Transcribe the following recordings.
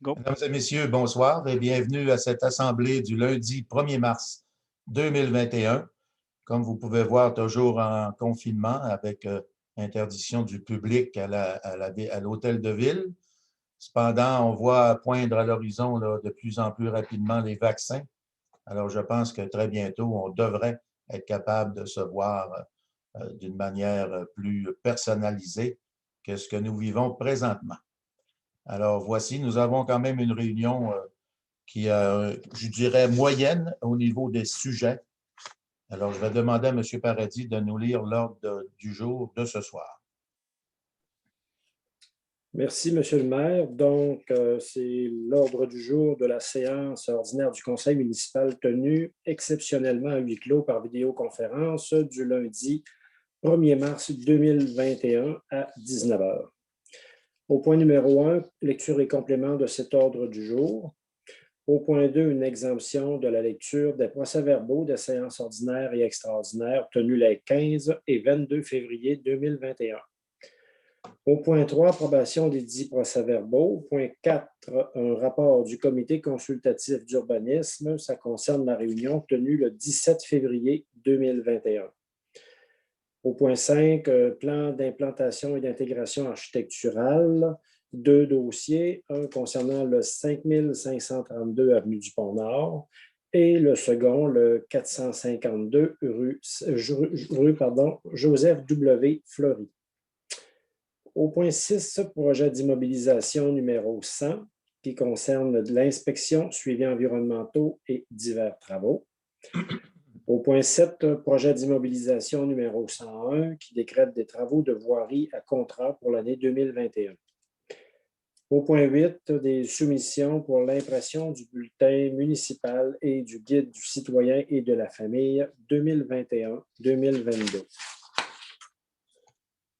Go. Mesdames et messieurs, bonsoir et bienvenue à cette assemblée du lundi 1er mars 2021. Comme vous pouvez voir, toujours en confinement avec interdiction du public à l'hôtel de ville. Cependant, on voit poindre à l'horizon de plus en plus rapidement les vaccins. Alors, je pense que très bientôt, on devrait être capable de se voir d'une manière plus personnalisée que ce que nous vivons présentement. Alors, voici, nous avons quand même une réunion qui est, je dirais, moyenne au niveau des sujets. Alors, je vais demander à M. Paradis de nous lire l'ordre du jour de ce soir. Merci, Monsieur le maire. Donc, c'est l'ordre du jour de la séance ordinaire du Conseil municipal tenue exceptionnellement à huis clos par vidéoconférence du lundi 1er mars 2021 à 19 h. Au point numéro 1, lecture et complément de cet ordre du jour. Au point 2, une exemption de la lecture des procès-verbaux des séances ordinaires et extraordinaires tenues les 15 et 22 février 2021. Au point 3, approbation des dits procès-verbaux. Au point 4, un rapport du comité consultatif d'urbanisme. Ça concerne la réunion tenue le 17 février 2021. Au point 5, plan d'implantation et d'intégration architecturale. 2 dossiers, un concernant le 5532 avenue du Pont-Nord et le second, le 452 rue Joseph W. Fleury. Au point 6, projet d'immobilisation numéro 100 qui concerne l'inspection, suivi environnementaux et divers travaux. Au point 7, projet d'immobilisation numéro 101 qui décrète des travaux de voirie à contrat pour l'année 2021. Au point 8, des soumissions pour l'impression du bulletin municipal et du guide du citoyen et de la famille 2021-2022.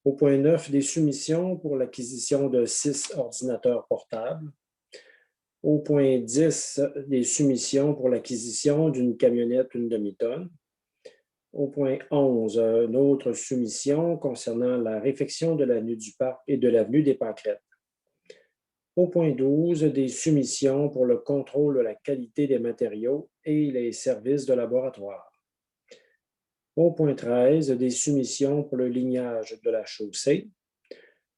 Au point 9, des soumissions pour l'acquisition de 6 ordinateurs portables. Au point 10, des soumissions pour l'acquisition d'une camionnette, une demi-tonne. Au point 11, une autre soumission concernant la réfection de l'avenue du Parc et de l'avenue des Pâquerettes. Au point 12, des soumissions pour le contrôle de la qualité des matériaux et les services de laboratoire. Au point 13, des soumissions pour le lignage de la chaussée.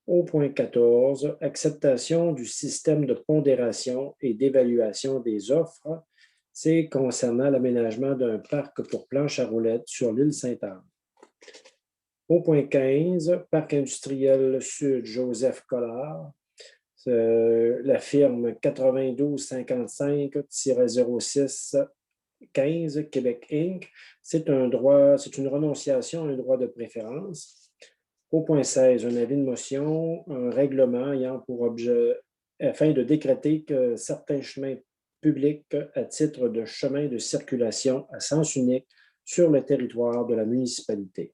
Au point 14, acceptation du système de pondération et d'évaluation des offres. C'est concernant l'aménagement d'un parc pour planches à roulettes sur l'île Sainte-Anne. Au point 15, parc industriel sud Joseph Collard. La firme 9255-0615 Québec Inc. C'est une renonciation à un droit de préférence. Au point 16, un avis de motion, un règlement ayant pour objet, afin de décréter que certains chemins publics à titre de chemin de circulation à sens unique sur le territoire de la municipalité.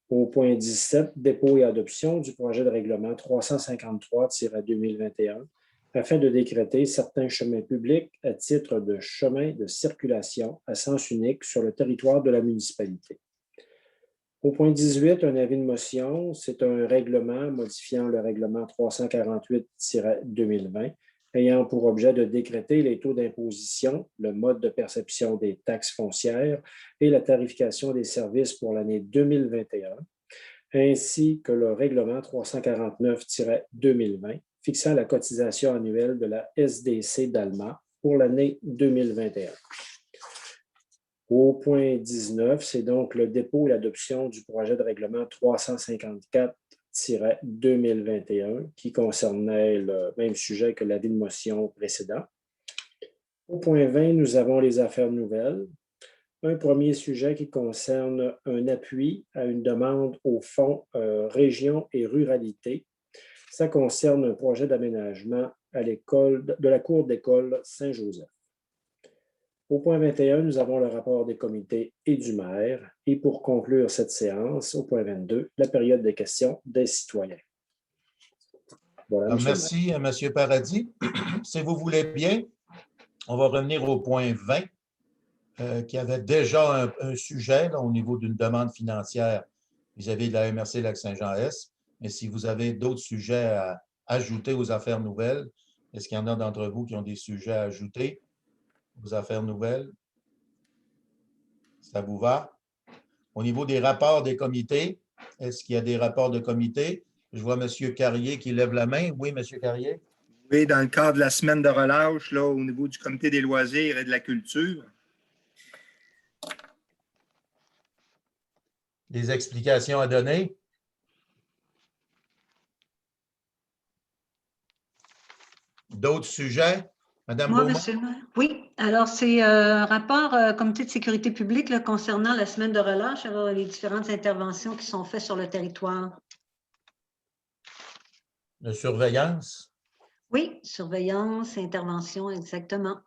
Au point 17, dépôt et adoption du projet de règlement 353-2021 afin de décréter certains chemins publics à titre de chemin de circulation à sens unique sur le territoire de la municipalité. Au point 18, un avis de motion, c'est un règlement modifiant le règlement 348-2020 ayant pour objet de décréter les taux d'imposition, le mode de perception des taxes foncières et la tarification des services pour l'année 2021, ainsi que le règlement 349-2020 fixant la cotisation annuelle de la SDC d'Alma pour l'année 2021. Au point 19, c'est donc le dépôt et l'adoption du projet de règlement 354-2021 qui concernait le même sujet que l'avis de motion précédent. Au point 20, nous avons les affaires nouvelles. Un premier sujet qui concerne un appui à une demande au fonds Région et Ruralité. Ça concerne un projet d'aménagement à l'école de la cour d'école Saint-Joseph. Au point 21, nous avons le rapport des comités et du maire. Et pour conclure cette séance, au point 22, la période des questions des citoyens. Voilà, merci, M. Paradis. Si vous voulez bien, on va revenir au point 20, qui avait déjà un sujet là, au niveau d'une demande financière vis-à-vis de la MRC Lac-Saint-Jean-Est. Mais si vous avez d'autres sujets à ajouter aux affaires nouvelles, Est-ce qu'il y en a d'entre vous qui ont des sujets à ajouter aux affaires nouvelles? Ça vous va? Au niveau des rapports des comités, est-ce qu'il y a des rapports de comité? Je vois M. Carrier qui lève la main. Oui, M. Carrier? Oui, dans le cadre de la semaine de relâche, là, au niveau du comité des loisirs et de la culture. Des explications à donner? D'autres sujets? Madame Moi, Beaumont? monsieur le maire. Oui, alors c'est un rapport comité de sécurité publique là, concernant la semaine de relâche, alors les différentes interventions qui sont faites sur le territoire. De surveillance? Oui, surveillance, intervention, exactement.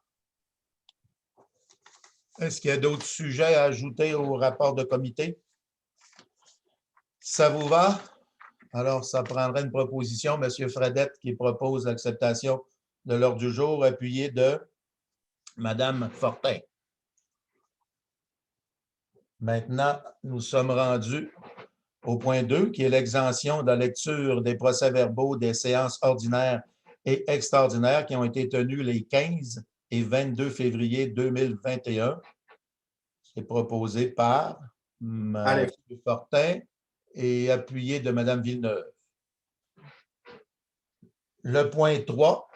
Est-ce qu'il y a d'autres sujets à ajouter au rapport de comité? Ça vous va? Alors, ça prendrait une proposition, M. Fredette, qui propose l'acceptation de l'ordre du jour, appuyé de Mme Fortin. Maintenant, nous sommes rendus au point 2, qui est l'exemption de la lecture des procès-verbaux des séances ordinaires et extraordinaires qui ont été tenues les 15 et 22 février 2021. C'est proposé par M. Fortin et appuyé de Mme Villeneuve. Le point 3,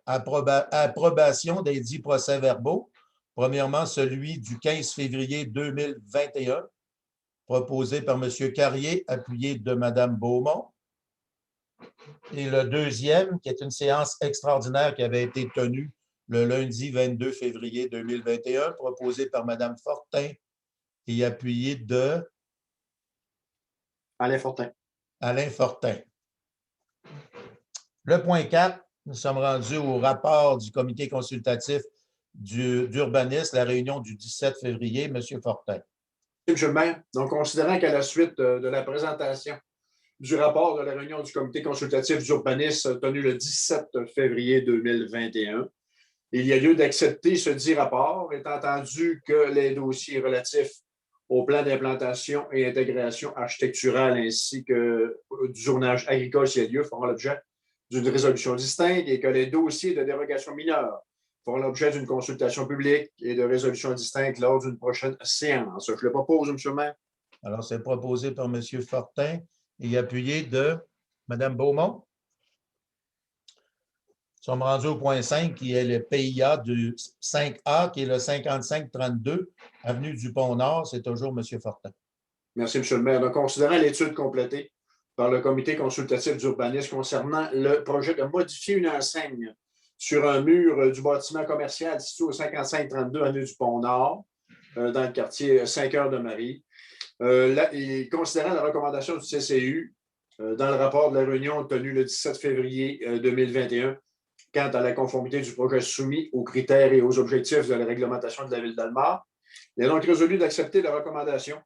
approbation des 10 procès-verbaux. Premièrement, celui du 15 février 2021, proposé par M. Carrier, appuyé de Mme Beaumont. Et le deuxième, qui est une séance extraordinaire qui avait été tenue le lundi 22 février 2021, proposé par Mme Fortin et appuyé de Alain Fortin. Alain Fortin. Le point 4, nous sommes rendus au rapport du comité consultatif d'urbanisme, la réunion du 17 février. M. Fortin. Monsieur le maire, donc considérant qu'à la suite de la présentation du rapport de la réunion du comité consultatif d'urbanisme tenue le 17 février 2021, il y a lieu d'accepter ce dit rapport, étant entendu que les dossiers relatifs au plan d'implantation et intégration architecturale ainsi que du zonage agricole s'il y a lieu feront l'objet d'une résolution distincte et que les dossiers de dérogation mineure feront l'objet d'une consultation publique et de résolution distincte lors d'une prochaine séance. Je le propose, M. le maire. Alors, c'est proposé par M. Fortin et appuyé de Mme Beaumont. Nous sommes rendus au point 5, qui est le PIA du 5A, qui est le 5532, avenue du Pont-Nord. C'est toujours M. Fortin. Merci, M. le maire. Donc, considérant l'étude complétée par le comité consultatif d'urbanisme concernant le projet de modifier une enseigne sur un mur du bâtiment commercial situé au 5532 avenue du Pont-Nord, dans le quartier 5-Heures-de-Marie, et considérant la recommandation du CCU dans le rapport de la réunion tenue le 17 février 2021 quant à la conformité du projet soumis aux critères et aux objectifs de la réglementation de la Ville d'Almar, il est donc résolu d'accepter la recommandation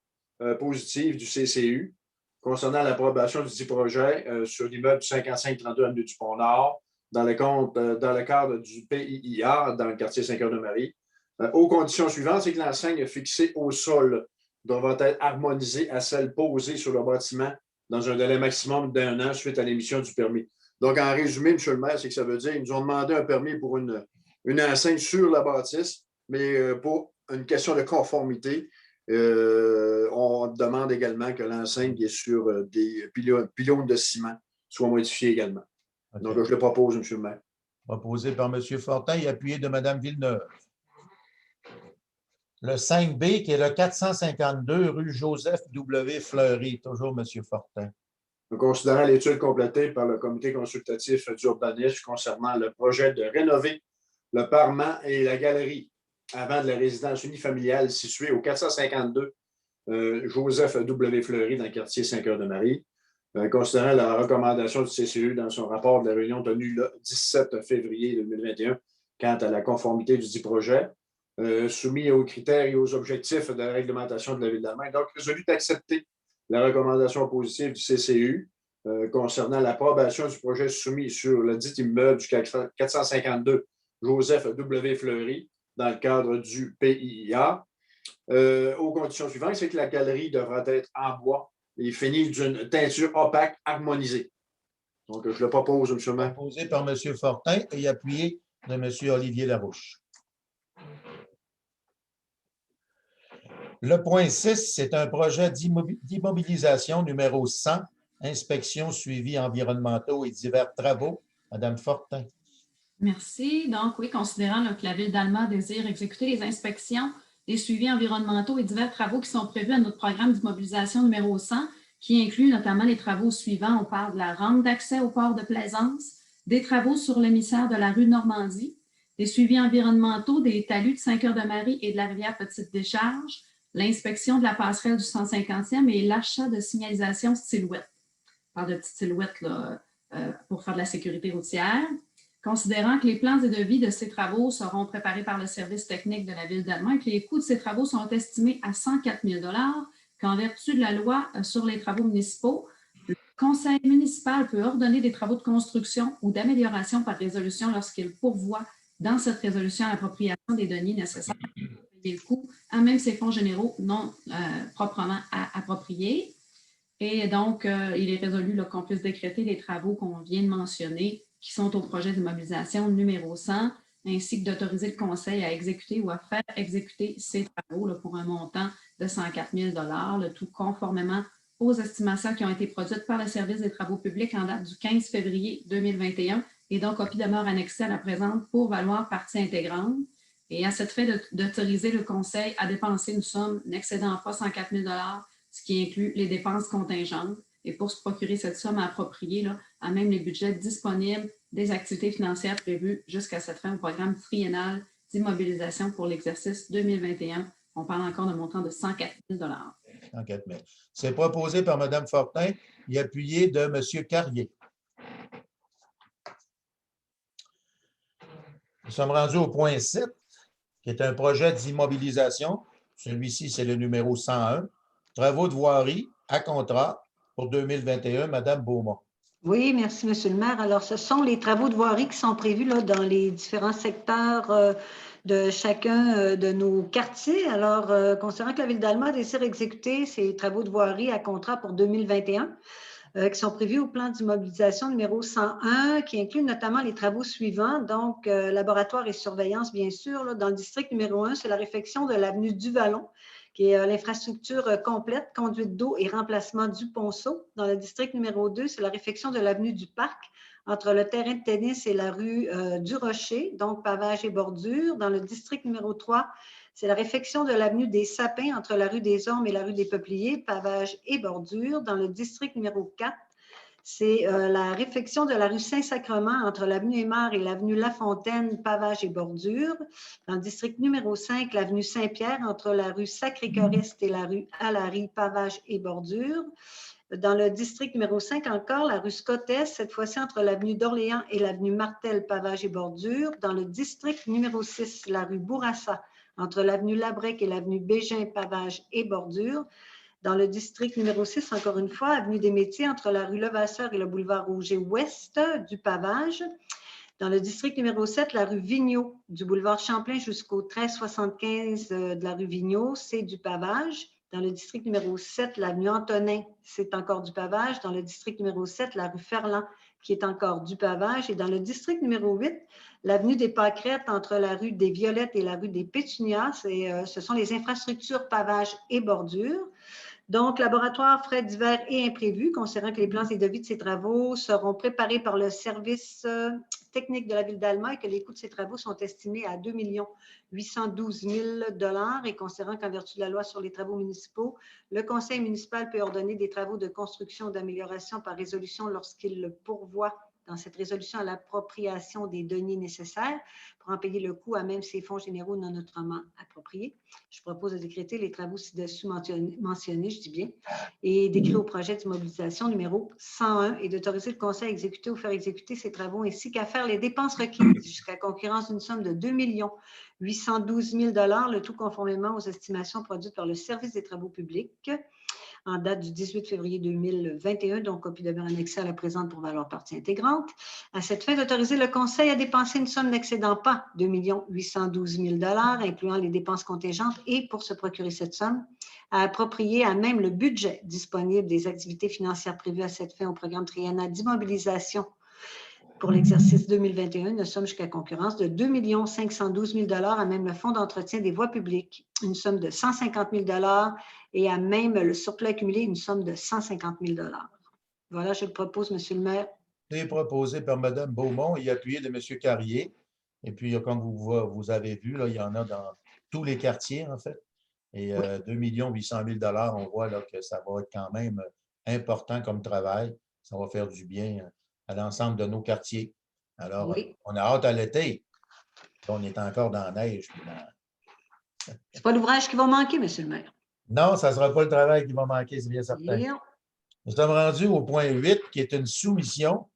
positive du CCU concernant l'approbation du dit projet sur l'immeuble du 5532 avenue du Pont-Nord dans le cadre du PIIA dans le quartier 5-Heures-de-Marie, aux conditions suivantes, c'est que l'enseigne fixée au sol devra être harmonisée à celle posée sur le bâtiment dans un délai maximum d'1 an suite à l'émission du permis. Donc, en résumé, M. le maire, c'est que ça veut dire qu'ils nous ont demandé un permis pour une enseigne sur la bâtisse, mais pour une question de conformité, on demande également que l'enseigne qui est sur des pylônes de ciment soit modifiée également. Okay. Donc, je le propose, M. le maire. Proposé par M. Fortin et appuyé de Mme Villeneuve. Le 5B, qui est le 452 rue Joseph W. Fleury, toujours M. Fortin. Considérant l'étude complétée par le comité consultatif d'urbanisme concernant le projet de rénover le parement et la galerie avant de la résidence unifamiliale située au 452 Joseph W. Fleury dans le quartier 5-Heures-de-Marie, considérant la recommandation du CCU dans son rapport de la réunion tenue le 17 février 2021 quant à la conformité du dit projet, soumis aux critères et aux objectifs de la réglementation de la Ville d'Almar. Donc, résolu d'accepter la recommandation positive du CCU concernant l'approbation du projet soumis sur le dit immeuble du 452 Joseph W. Fleury dans le cadre du PIIA. Aux conditions suivantes, c'est que la galerie devra être en bois et finie d'une teinture opaque harmonisée. Donc, je le propose, M. le maire. Proposé par M. Fortin et appuyé de M. Olivier Larouche. Le point 6, c'est un projet d'immobilisation numéro 100, inspection, suivi environnementaux et divers travaux. Madame Fortin. Merci. Donc, oui, considérant que la Ville d'Alma désire exécuter les inspections, les suivis environnementaux et divers travaux qui sont prévus à notre programme d'immobilisation numéro 100, qui inclut notamment les travaux suivants. On parle de la rampe d'accès au port de Plaisance, des travaux sur l'émissaire de la rue Normandie, des suivis environnementaux des talus de Saint-Cœur-de-Marie et de la rivière Petite-Décharge, l'inspection de la passerelle du 150e et l'achat de signalisation silhouette. On parle de petites silhouettes là, pour faire de la sécurité routière. Considérant que les plans et devis de ces travaux seront préparés par le service technique de la Ville d'Alma et que les coûts de ces travaux sont estimés à 104 000 $, qu'en vertu de la loi sur les travaux municipaux, le conseil municipal peut ordonner des travaux de construction ou d'amélioration par résolution lorsqu'il pourvoit dans cette résolution l'appropriation des deniers nécessaires pour payer le coût à même ces fonds généraux non proprement appropriés. Et donc, il est résolu qu'on puisse décréter les travaux qu'on vient de mentionner qui sont au projet d'immobilisation numéro 100, ainsi que d'autoriser le conseil à exécuter ou à faire exécuter ces travaux là, pour un montant de 104 000 $, le tout conformément aux estimations qui ont été produites par le service des travaux publics en date du 15 février 2021 et donc copie demeure annexée à la présente pour valoir partie intégrante. Et à cette fin d'autoriser le conseil à dépenser une somme n'excédant pas 104 000 $, ce qui inclut les dépenses contingentes. Et pour se procurer cette somme appropriée là, à même les budgets disponibles des activités financières prévues jusqu'à cette fin au programme triennal d'immobilisation pour l'exercice 2021. On parle encore d'un montant de 104 000 $. 104 000. C'est proposé par Mme Fortin et appuyé de M. Carrier. Nous sommes rendus au point 7, qui est un projet d'immobilisation. Celui-ci, c'est le numéro 101. Travaux de voirie à contrat pour 2021, Mme Beaumont. Oui, merci, M. le maire. Alors, ce sont les travaux de voirie qui sont prévus là, dans les différents secteurs de chacun de nos quartiers. Alors, considérant que la Ville d'Alma désire exécuter ces travaux de voirie à contrat pour 2021, qui sont prévus au plan d'immobilisation numéro 101, qui inclut notamment les travaux suivants. Donc, laboratoire et surveillance, bien sûr. Là, dans le district numéro 1, c'est la réfection de l'avenue du Vallon, qui est l'infrastructure complète, conduite d'eau et remplacement du ponceau. Dans le district numéro 2, c'est la réfection de l'avenue du Parc, entre le terrain de tennis et la rue du Rocher, donc pavage et bordure. Dans le district numéro 3, c'est la réfection de l'avenue des Sapins, entre la rue des Ormes et la rue des Peupliers, pavage et bordure. Dans le district numéro 4, c'est la réfection de la rue Saint-Sacrement entre l'avenue Aymar et l'avenue Lafontaine, pavage et bordure. Dans le district numéro 5, l'avenue Saint-Pierre entre la rue Sacré-Cœur-Est et la rue Alary, pavage et bordure. Dans le district numéro 5 encore, la rue Scott-Est, cette fois-ci entre l'avenue d'Orléans et l'avenue Martel, pavage et bordure. Dans le district numéro 6, la rue Bourassa entre l'avenue Labrec et l'avenue Bégin, pavage et bordure. Dans le district numéro 6, encore une fois, avenue des Métiers, entre la rue Levasseur et le boulevard Rouget ouest, du pavage. Dans le district numéro 7, la rue Vigneault, du boulevard Champlain jusqu'au 1375 de la rue Vigneault, c'est du pavage. Dans le district numéro 7, l'avenue Antonin, c'est encore du pavage. Dans le district numéro 7, la rue Ferland, qui est encore du pavage. Et dans le district numéro 8, l'avenue des Pâquerettes, entre la rue des Violettes et la rue des Pétunias, ce sont les infrastructures pavage et bordure. Donc, laboratoire, frais divers et imprévus, considérant que les plans et devis de ces travaux seront préparés par le service technique de la Ville d'Alma et que les coûts de ces travaux sont estimés à 2 812 000 $ et considérant qu'en vertu de la loi sur les travaux municipaux, le conseil municipal peut ordonner des travaux de construction ou d'amélioration par résolution lorsqu'il le pourvoit dans cette résolution à l'appropriation des deniers nécessaires pour en payer le coût à même ces fonds généraux non autrement appropriés. Je propose de décréter les travaux ci-dessus mentionnés, je dis bien, et d'écrire au projet d'immobilisation numéro 101 et d'autoriser le conseil à exécuter ou faire exécuter ces travaux ainsi qu'à faire les dépenses requises jusqu'à concurrence d'une somme de 2 812 000 $, le tout conformément aux estimations produites par le service des travaux publics en date du 18 février 2021, donc copie demeure annexée à la présente pour valoir partie intégrante. À cette fin, d'autoriser le conseil à dépenser une somme n'excédant pas 2 812 000 $, incluant les dépenses contingentes, et pour se procurer cette somme, à approprier à même le budget disponible des activités financières prévues à cette fin au programme triennal d'immobilisation pour l'exercice 2021, une somme jusqu'à concurrence de 2 512 000 à même le fonds d'entretien des voies publiques, une somme de 150 000 et à même le surplus accumulé, une somme de 150 000 Voilà, je le propose, Monsieur le maire. C'est proposé par Mme Beaumont et appuyé de M. Carrier. Et puis, comme vous avez vu, là, il y en a dans tous les quartiers, en fait. Et 2 800 000 on voit là, que ça va être quand même important comme travail. Ça va faire du bien à l'ensemble de nos quartiers. Alors, Oui. on a hâte à l'été. On est encore dans la neige. C'est pas l'ouvrage qui va manquer, Monsieur le maire. Non, ça ne sera pas le travail qui va manquer, c'est bien certain. Yeah. Nous sommes rendus au point 8, qui est une soumission,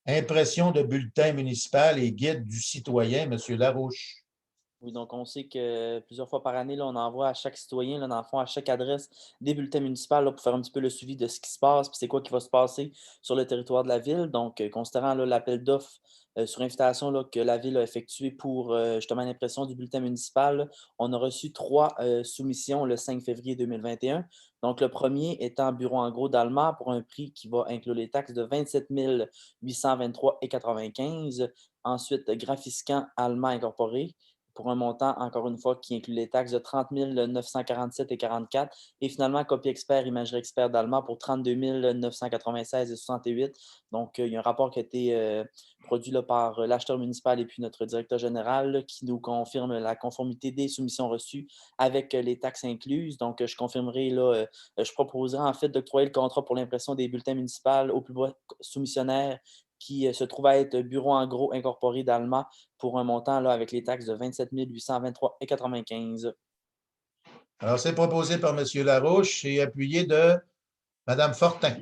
impression de bulletin municipal et guide du citoyen, M. Larouche. Oui, donc on sait que plusieurs fois par année, là, on envoie à chaque citoyen, là, dans le fond, à chaque adresse, des bulletins municipaux là, pour faire un petit peu le suivi de ce qui se passe, puis c'est quoi qui va se passer sur le territoire de la ville. Donc, considérant là, l'appel d'offres sur invitation là, que la ville a effectué pour justement l'impression du bulletin municipal, là, on a reçu 3 soumissions le 5 février 2021. Donc, le premier étant Bureau en gros d'Alma pour un prix qui va inclure les taxes de 27 823,95. Ensuite, Graphiscan Alma Incorporé pour un montant, encore une fois, qui inclut les taxes de 30 947,44 et finalement, Copie Expert, Imagerie Expert d'Alma pour 32 996,68. Donc, il y a un rapport qui a été produit là, par l'acheteur municipal et puis notre directeur général là, qui nous confirme la conformité des soumissions reçues avec les taxes incluses. Donc, je confirmerai, là, je proposerai en fait d'octroyer le contrat pour l'impression des bulletins municipaux au plus bas soumissionnaire qui se trouve à être Bureau en gros incorporé d'Alma pour un montant là, avec les taxes de 27 823,95. Alors, c'est proposé par M. Larouche et appuyé de Mme Fortin.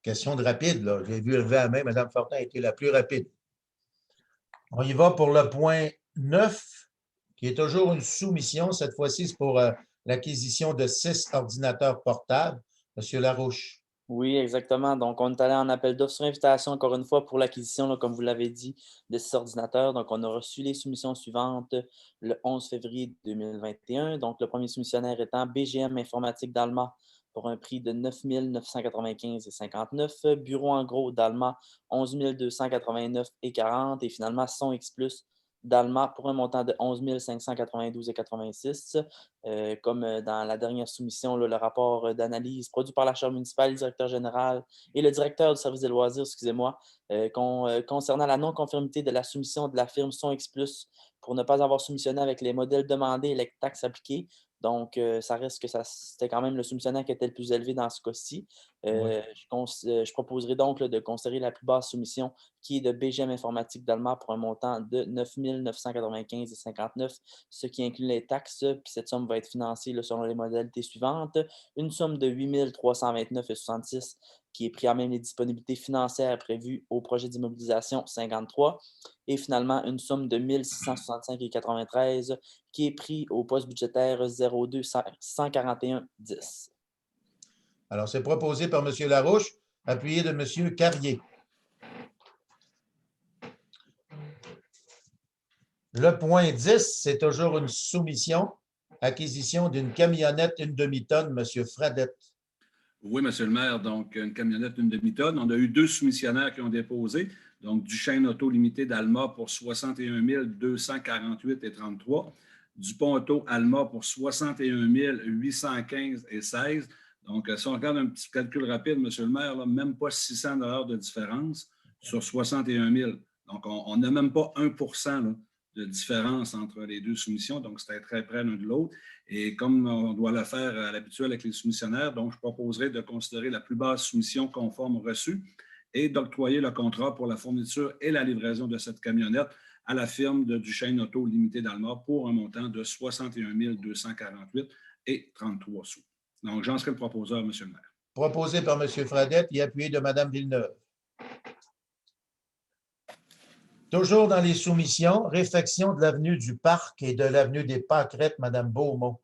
Question de rapide, là. J'ai vu lever la main. Mme Fortin a été la plus rapide. On y va pour le point 9, qui est toujours une soumission. Cette fois-ci, c'est pour l'acquisition de 6 ordinateurs portables. M. Larouche. Oui, exactement. Donc, on est allé en appel d'offres sur invitation, encore une fois, pour l'acquisition, là, comme vous l'avez dit, de 6 ordinateurs. Donc, on a reçu les soumissions suivantes le 11 février 2021. Donc, le premier soumissionnaire étant BGM Informatique d'Alma pour un prix de 9 995,59. Bureau en gros d'Alma, 11 289,40. Et finalement, Son X Plus d'Alma pour un montant de 11 592,86. Comme dans la dernière soumission, là, le rapport d'analyse produit par l'acheteur municipal, le directeur général et le directeur du service des loisirs, excusez-moi, concernant la non-conformité de la soumission de la firme Son X Plus pour ne pas avoir soumissionné avec les modèles demandés et les taxes appliquées. Donc, ça reste que c'était quand même le soumissionnaire qui était le plus élevé dans ce cas-ci. Je proposerai donc là, de considérer la plus basse soumission qui est de BGM Informatique d'Alma pour un montant de 9 995,59, ce qui inclut les taxes. Puis cette somme va être financée là, selon les modalités suivantes. Une somme de 8 329,66 qui est pris en même les disponibilités financières prévues au projet d'immobilisation 53. Et finalement, une somme de 1 665,93 qui est pris au poste budgétaire 02 141 10. Alors, c'est proposé par M. Larouche, appuyé de M. Carrier. Le point 10, c'est toujours une soumission, acquisition d'une camionnette une demi-tonne, M. Fradette. Oui, monsieur le maire, donc une camionnette une demi-tonne. On a eu 2 soumissionnaires qui ont déposé. Donc, Duchesne Auto Limité d'Alma pour 61 248,33. Dupont Auto Alma pour 61 815,16. Donc, si on regarde un petit calcul rapide, monsieur le maire, là, même pas 600 $ de différence sur 61 000. Donc, on n'a même pas 1 % là, de différence entre les 2 soumissions. Donc, c'était très près l'un de l'autre. Et comme on doit le faire à l'habitude avec les soumissionnaires, donc je proposerai de considérer la plus basse soumission conforme reçue et d'octroyer le contrat pour la fourniture et la livraison de cette camionnette à la firme de Duchesne Auto Limité d'Alma pour un montant de 61 248,33 sous. Donc, j'en serai le proposeur, monsieur le maire. Proposé par M. Fradette et appuyé de Mme Villeneuve. Toujours dans les soumissions, réfection de l'avenue du Parc et de l'avenue des Pâquerettes, Mme Beaumont.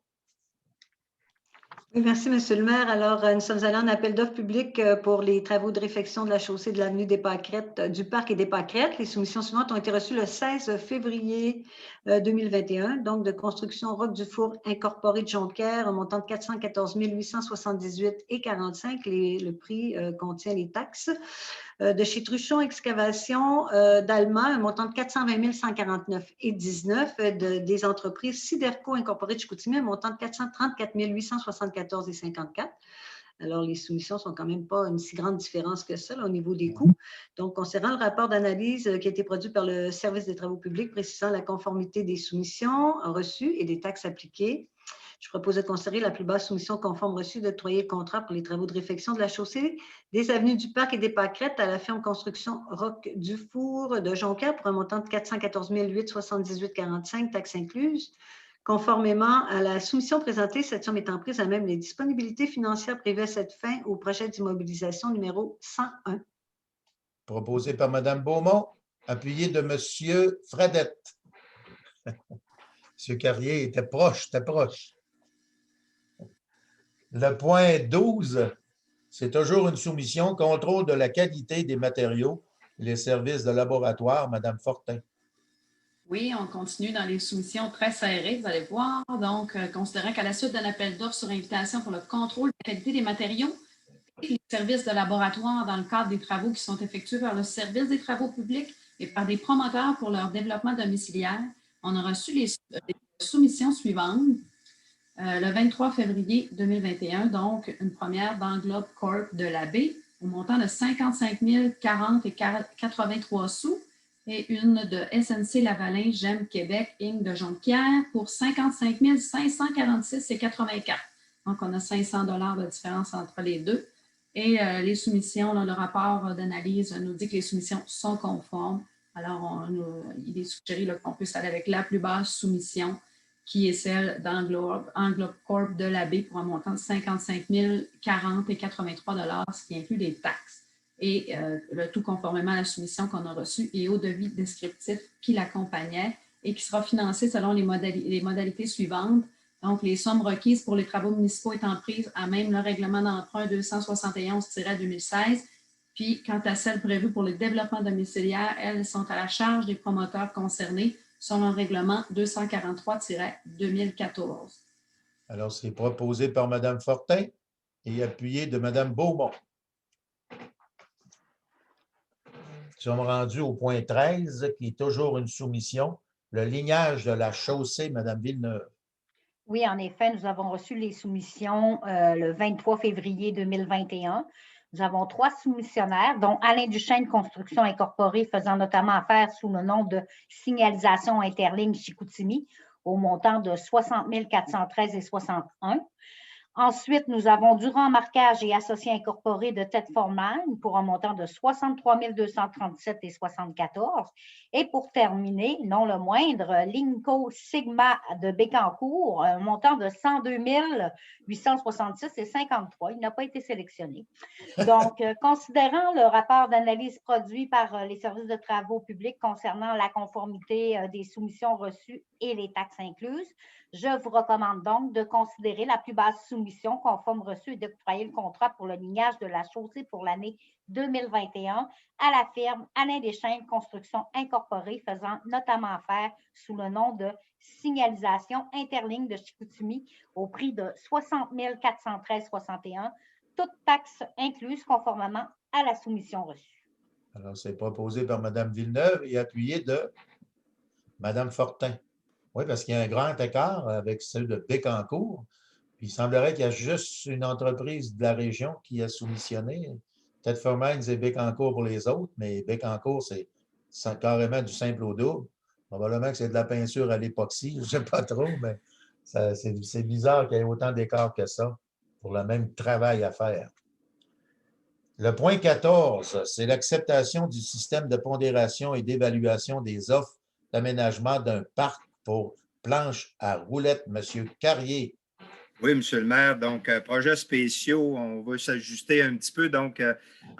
Oui, merci, Monsieur le maire. Alors, nous sommes allés en appel d'offres public pour les travaux de réfection de la chaussée de l'avenue des Pâquerettes, du parc et des Pâquerettes. Les soumissions suivantes ont été reçues le 16 février 2021. Donc, de construction Roc du Four incorporé de Jonquière, un montant de 414 878,45 $. Le prix contient les taxes. De chez Truchon Excavation d'Alma, un montant de 420 149,19 $. Des entreprises Siderco incorporées de Chicoutimi, un montant de 434 874,54 $. Alors, les soumissions ne sont quand même pas une si grande différence que ça là, au niveau des coûts. Donc, concernant le rapport d'analyse qui a été produit par le service des travaux publics précisant la conformité des soumissions reçues et des taxes appliquées, je propose de considérer la plus basse soumission conforme reçue d'octroyer le contrat pour les travaux de réfection de la chaussée des avenues du Parc et des Pâquerettes à la firme Construction Roc du Four de Jonquière pour un montant de 414 878,45 $, taxes incluses. Conformément à la soumission présentée, cette somme étant prise à même les disponibilités financières prévues à cette fin au projet d'immobilisation numéro 101. Proposé par Mme Beaumont, appuyé de M. Fredette. M. Carrier était proche, Le point 12, c'est toujours une soumission, contrôle de la qualité des matériaux et les services de laboratoire, Mme Fortin. Oui, on continue dans les soumissions très serrées, vous allez voir. Donc, considérant qu'à la suite d'un appel d'offres sur invitation pour le contrôle de la qualité des matériaux et les services de laboratoire dans le cadre des travaux qui sont effectués par le service des travaux publics et par des promoteurs pour leur développement domiciliaire, on a reçu les soumissions suivantes. Le 23 février 2021, donc une première d'Englobe Corp de la Baie au montant de 55 040,83 sous et une de SNC Lavalin GEM Québec Inc. de Jonquière pour 55 546,84. Donc, on a 500 $ de différence entre les deux. Et les soumissions, là, le rapport d'analyse nous dit que les soumissions sont conformes. Alors, il est suggéré qu'on puisse aller avec la plus basse soumission qui est celle d'Englobe Corp de la Baie pour un montant de 55 040,83 $, ce qui inclut les taxes. Et le tout conformément à la soumission qu'on a reçue et au devis descriptif qui l'accompagnait et qui sera financé selon les modalités suivantes. Donc, les sommes requises pour les travaux municipaux étant prises à même le règlement d'emprunt 271-2016. Puis, quant à celles prévues pour le développement domiciliaire, elles sont à la charge des promoteurs concernés selon le règlement 243-2014. Alors, c'est proposé par Mme Fortin et appuyé de Mme Beaumont. Nous sommes rendus au point 13, qui est toujours une soumission, le lignage de la chaussée, Mme Villeneuve. Oui, en effet, nous avons reçu les soumissions le 23 février 2021. Nous avons 3 soumissionnaires, dont Alain Duchesne Construction Incorporée, faisant notamment affaire sous le nom de Signalisation Interligne Chicoutimi, au montant de 60 413,61. Ensuite, nous avons Durand Marquage et Associés Incorporés de Tête-Forman pour un montant de 63 237,74. Et pour terminer, non le moindre, Linco Sigma de Bécancour, un montant de 102 866,53. Il n'a pas été sélectionné. Donc, considérant le rapport d'analyse produit par les services de travaux publics concernant la conformité des soumissions reçues et les taxes incluses, je vous recommande donc de considérer la plus basse soumission conforme reçue et d'octroyer le contrat pour le lignage de la chaussée pour l'année 2021 à la firme Alain Deschênes Construction Incorporée, faisant notamment affaire sous le nom de Signalisation Interligne de Chicoutimi au prix de 60 413,61, toutes taxes incluses conformément à la soumission reçue. Alors, c'est proposé par Mme Villeneuve et appuyé de Mme Fortin. Oui, parce qu'il y a un grand écart avec celle de Bécancour. Puis il semblerait qu'il y a juste une entreprise de la région qui a soumissionné. Peut-être Forman et Bécancour pour les autres, mais Bécancour, c'est carrément du simple au double. Probablement que c'est de la peinture à l'époxy, je ne sais pas trop, mais c'est bizarre qu'il y ait autant d'écart que ça pour le même travail à faire. Le point 14, c'est l'acceptation du système de pondération et d'évaluation des offres d'aménagement d'un parc pour planche à roulettes. Monsieur Carrier. Oui, Monsieur le maire. Donc, projets spéciaux, on va s'ajuster un petit peu. Donc,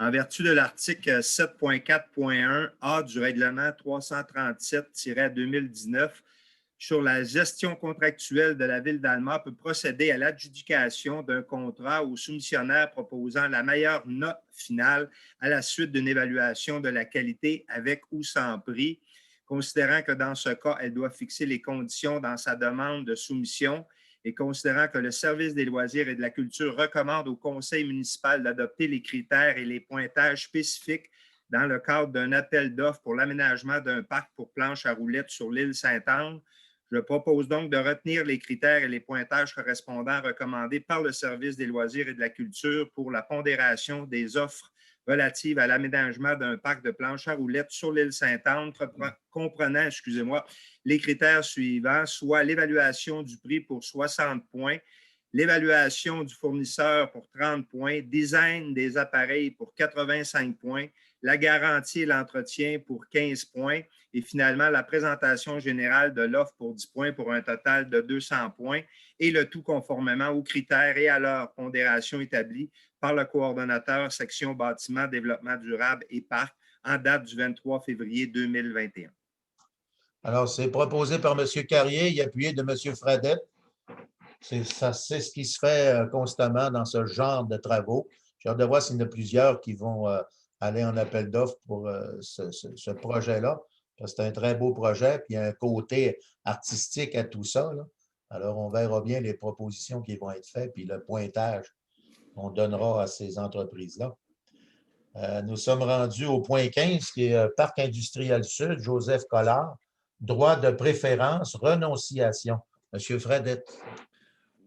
en vertu de l'article 7.4.1 A du règlement 337-2019, sur la gestion contractuelle de la Ville d'Alma peut procéder à l'adjudication d'un contrat au soumissionnaire proposant la meilleure note finale à la suite d'une évaluation de la qualité avec ou sans prix, considérant que dans ce cas, elle doit fixer les conditions dans sa demande de soumission et considérant que le Service des loisirs et de la culture recommande au Conseil municipal d'adopter les critères et les pointages spécifiques dans le cadre d'un appel d'offres pour l'aménagement d'un parc pour planches à roulettes sur l'île Sainte-Anne. Je propose donc de retenir les critères et les pointages correspondants recommandés par le Service des loisirs et de la culture pour la pondération des offres relatives à l'aménagement d'un parc de planches à roulettes sur l'île Sainte-Anne, comprenant, les critères suivants, soit l'évaluation du prix pour 60 points, l'évaluation du fournisseur pour 30 points, design des appareils pour 85 points, la garantie et l'entretien pour 15 points et finalement la présentation générale de l'offre pour 10 points pour un total de 200 points et le tout conformément aux critères et à leur pondération établie par le coordonnateur section bâtiment, développement durable et parc en date du 23 février 2021. Alors, c'est proposé par M. Carrier et appuyé de M. Fradette. C'est ce qui se fait constamment dans ce genre de travaux. J'ai hâte de voir s'il y en a plusieurs qui vont aller en appel d'offres pour ce projet-là. C'est un très beau projet, puis il y a un côté artistique à tout ça, là. Alors, on verra bien les propositions qui vont être faites, puis le pointage qu'on donnera à ces entreprises-là. Nous sommes rendus au point 15, qui est Parc industriel sud, Joseph Collard, droit de préférence, renonciation. Monsieur Fradette.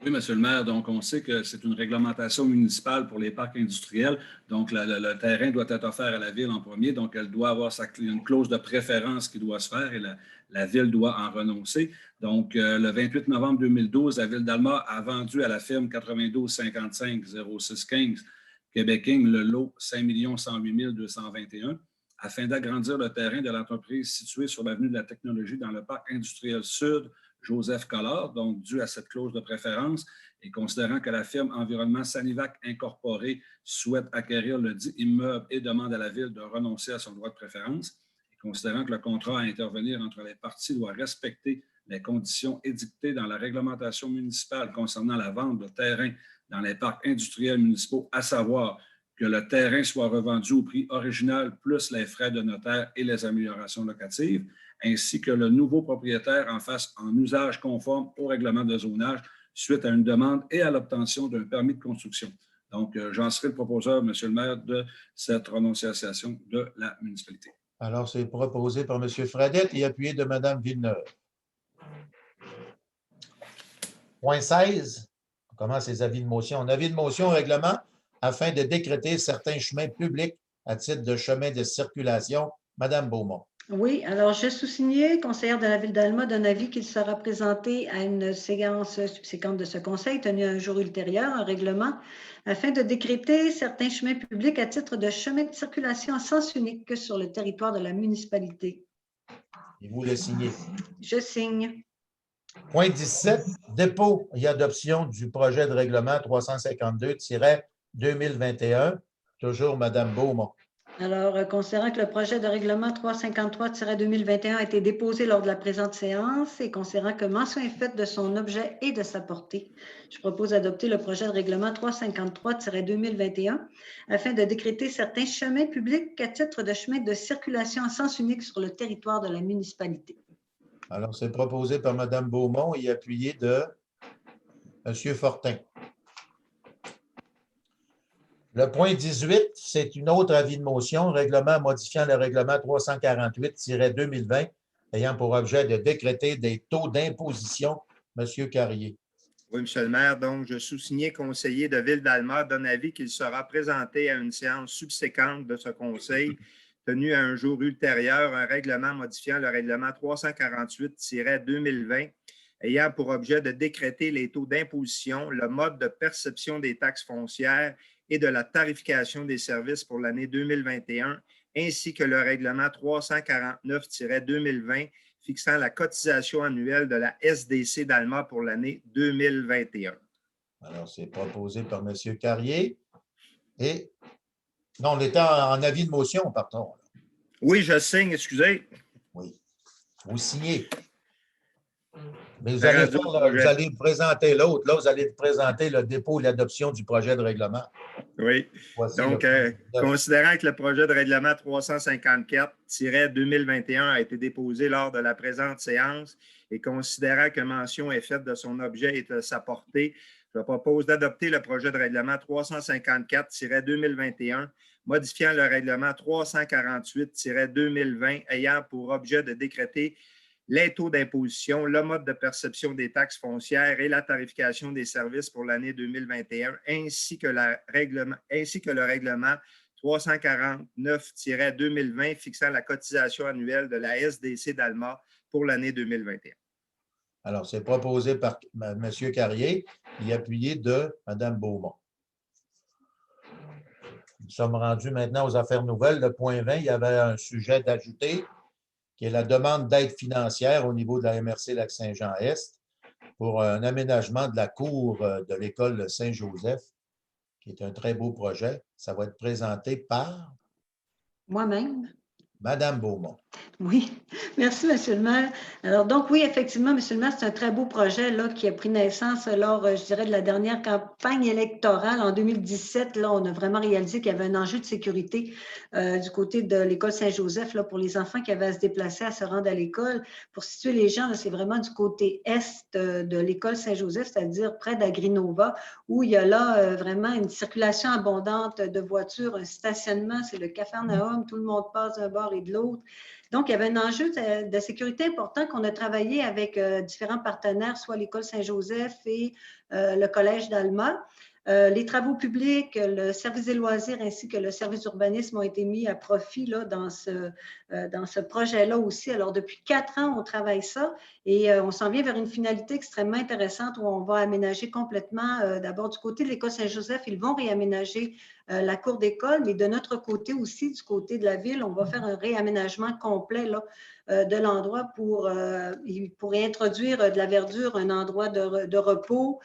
Oui, Monsieur le maire. Donc, on sait que c'est une réglementation municipale pour les parcs industriels. Donc, le terrain doit être offert à la Ville en premier. Donc, elle doit avoir une clause de préférence qui doit se faire et la Ville doit en renoncer. Donc, le 28 novembre 2012, la Ville d'Alma a vendu à la firme 92 55 06 15 Québec Inc. le lot 5 108 221 afin d'agrandir le terrain de l'entreprise située sur l'avenue de la Technologie dans le parc industriel sud Joseph Collard, donc dû à cette clause de préférence et considérant que la firme Environnement Sanivac Incorporée souhaite acquérir le dit immeuble et demande à la Ville de renoncer à son droit de préférence, et considérant que le contrat à intervenir entre les parties doit respecter les conditions édictées dans la réglementation municipale concernant la vente de terrain dans les parcs industriels municipaux, à savoir que le terrain soit revendu au prix original plus les frais de notaire et les améliorations locatives, ainsi que le nouveau propriétaire en fasse en usage conforme au règlement de zonage suite à une demande et à l'obtention d'un permis de construction. Donc, j'en serai le proposeur, Monsieur le maire, de cette renonciation de la municipalité. Alors, c'est proposé par M. Fradette et appuyé de Mme Villeneuve. Point 16, on commence les avis de motion. Un avis de motion au règlement afin de décréter certains chemins publics à titre de chemin de circulation. Madame Beaumont. Oui, alors je sous-signais, conseillère de la Ville d'Alma, d'un avis qu'il sera présenté à une séance subséquente de ce conseil, tenue un jour ultérieur, un règlement, afin de décréter certains chemins publics à titre de chemin de circulation à sens unique sur le territoire de la municipalité. Et vous le signez. Je signe. Point 17, dépôt et adoption du projet de règlement 352-2021. Toujours Mme Beaumont. Alors, considérant que le projet de règlement 353-2021 a été déposé lors de la présente séance et considérant que mention est faite de son objet et de sa portée, je propose d'adopter le projet de règlement 353-2021 afin de décréter certains chemins publics à titre de chemin de circulation à sens unique sur le territoire de la municipalité. Alors, c'est proposé par Mme Beaumont et appuyé de M. Fortin. Le point 18, c'est une autre avis de motion, règlement modifiant le règlement 348-2020, ayant pour objet de décréter des taux d'imposition. Monsieur Carrier. Oui, Monsieur le maire. Donc, je sous-signais conseiller de Ville d'Alma donne avis qu'il sera présenté à une séance subséquente de ce conseil, tenue à un jour ultérieur, un règlement modifiant le règlement 348-2020, ayant pour objet de décréter les taux d'imposition, le mode de perception des taxes foncières et de la tarification des services pour l'année 2021, ainsi que le règlement 349-2020 fixant la cotisation annuelle de la SDC d'Alma pour l'année 2021. Alors, c'est proposé par M. Carrier. Et non, on était en avis de motion, pardon. Oui, je signe, excusez. Oui. Vous signez. Mais vous Ça allez, reste d'autres vous projets. allez présenter l'autre. Là, vous allez présenter le dépôt et l'adoption du projet de règlement. Oui. Voici Donc, le considérant que le projet de règlement 354-2021 a été déposé lors de la présente séance et considérant que mention est faite de son objet et de sa portée, je propose d'adopter le projet de règlement 354-2021, modifiant le règlement 348-2020 ayant pour objet de décréter les taux d'imposition, le mode de perception des taxes foncières et la tarification des services pour l'année 2021, ainsi que le règlement 349-2020 fixant la cotisation annuelle de la SDC d'Alma pour l'année 2021. Alors, c'est proposé par M. Carrier et appuyé de Mme Beaumont. Nous sommes rendus maintenant aux affaires nouvelles. Le point 20, il y avait un sujet d'ajouter, qui est la demande d'aide financière au niveau de la MRC Lac-Saint-Jean-Est pour un aménagement de la cour de l'école Saint-Joseph, qui est un très beau projet. Ça va être présenté par Moi-même. Mme Beaumont. Oui, merci, M. le maire. Alors, donc, oui, effectivement, M. le maire, c'est un très beau projet là, qui a pris naissance lors, je dirais, de la dernière campagne électorale en 2017. Là, on a vraiment réalisé qu'il y avait un enjeu de sécurité du côté de l'école Saint-Joseph là, pour les enfants qui avaient à se déplacer, à se rendre à l'école. Pour situer les gens, c'est vraiment du côté est de l'école Saint-Joseph, c'est-à-dire près d'Agrinova, où il y a là vraiment une circulation abondante de voitures, un stationnement, c'est le Capharnaüm, tout le monde passe d'un bord et de l'autre. Donc, il y avait un enjeu de sécurité important qu'on a travaillé avec différents partenaires, soit l'École Saint-Joseph et le Collège d'Alma. Les travaux publics, le service des loisirs ainsi que le service d'urbanisme ont été mis à profit là, dans ce projet-là aussi. Alors, depuis 4 ans, on travaille ça et on s'en vient vers une finalité extrêmement intéressante où on va aménager complètement, d'abord du côté de l'École Saint-Joseph, ils vont réaménager la cour d'école, mais de notre côté aussi, du côté de la ville, on va faire un réaménagement complet là, de l'endroit pour y introduire de la verdure, un endroit de repos,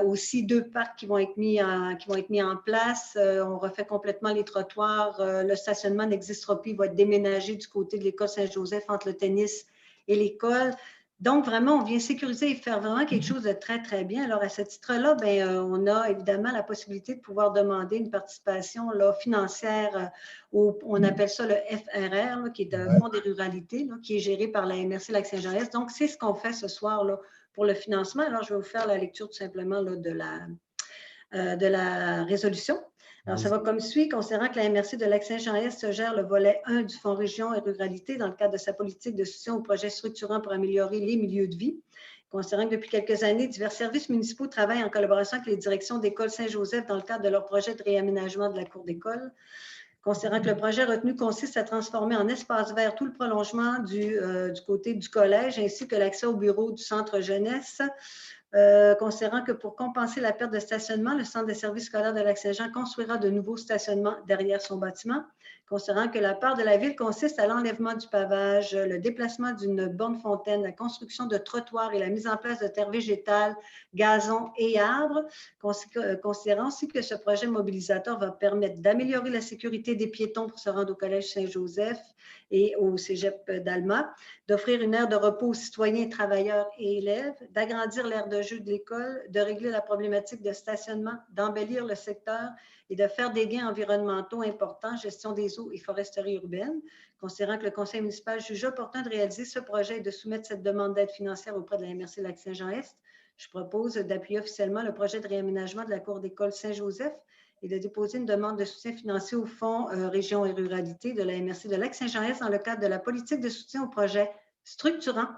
aussi 2 parcs qui vont être mis en place. On refait complètement les trottoirs. Le stationnement n'existera plus, il va être déménagé du côté de l'école Saint-Joseph entre le tennis et l'école. Donc, vraiment, on vient sécuriser et faire vraiment quelque chose de très, très bien. Alors, à ce titre-là, on a évidemment la possibilité de pouvoir demander une participation là, financière, on appelle ça le FRR, là, qui est un fonds des ruralités, là, qui est géré par la MRC Lac-Saint-Jean-Est. Donc, c'est ce qu'on fait ce soir là, pour le financement. Alors, je vais vous faire la lecture tout simplement là, de la résolution. Alors, ça va comme suit. Considérant que la MRC de Lac-Saint-Jean-Est gère le volet 1 du Fonds Région et Ruralité dans le cadre de sa politique de soutien aux projets structurants pour améliorer les milieux de vie. Considérant que depuis quelques années, divers services municipaux travaillent en collaboration avec les directions d'école Saint-Joseph dans le cadre de leur projet de réaménagement de la cour d'école. Considérant que le projet retenu consiste à transformer en espace vert tout le prolongement du côté du collège ainsi que l'accès au bureau du centre jeunesse. Considérant que pour compenser la perte de stationnement, le centre de services scolaires de Lac-Saint-Jean construira de nouveaux stationnements derrière son bâtiment. Considérant que la part de la ville consiste à l'enlèvement du pavage, le déplacement d'une borne fontaine, la construction de trottoirs et la mise en place de terres végétales, gazons et arbres. Considérant aussi que ce projet mobilisateur va permettre d'améliorer la sécurité des piétons pour se rendre au Collège Saint-Joseph et au Cégep d'Alma, d'offrir une aire de repos aux citoyens, travailleurs et élèves, d'agrandir l'aire de jeu de l'école, de régler la problématique de stationnement, d'embellir le secteur et de faire des gains environnementaux importants, gestion des eaux et foresterie urbaine. Considérant que le conseil municipal juge opportun de réaliser ce projet et de soumettre cette demande d'aide financière auprès de la MRC Lac-Saint-Jean-Est, je propose d'appuyer officiellement le projet de réaménagement de la cour d'école Saint-Joseph et de déposer une demande de soutien financier au Fonds Région et Ruralité de la MRC de Lac-Saint-Jean-Est dans le cadre de la politique de soutien aux projets structurants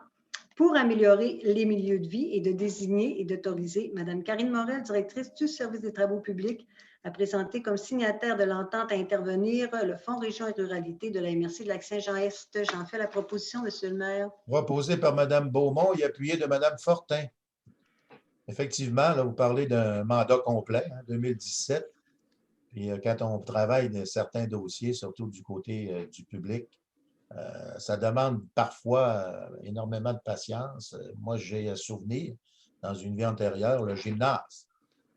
pour améliorer les milieux de vie et de désigner et d'autoriser Mme Karine Morel, directrice du service des travaux publics, à présenter comme signataire de l'entente à intervenir le Fonds Région et Ruralité de la MRC de Lac-Saint-Jean-Est. J'en fais la proposition, M. le maire. Proposé par Mme Beaumont et appuyé de Mme Fortin. Effectivement, là, vous parlez d'un mandat complet, 2017. Puis quand on travaille de certains dossiers, surtout du côté du public, ça demande parfois énormément de patience. Moi, j'ai souvenir, dans une vie antérieure, le gymnase.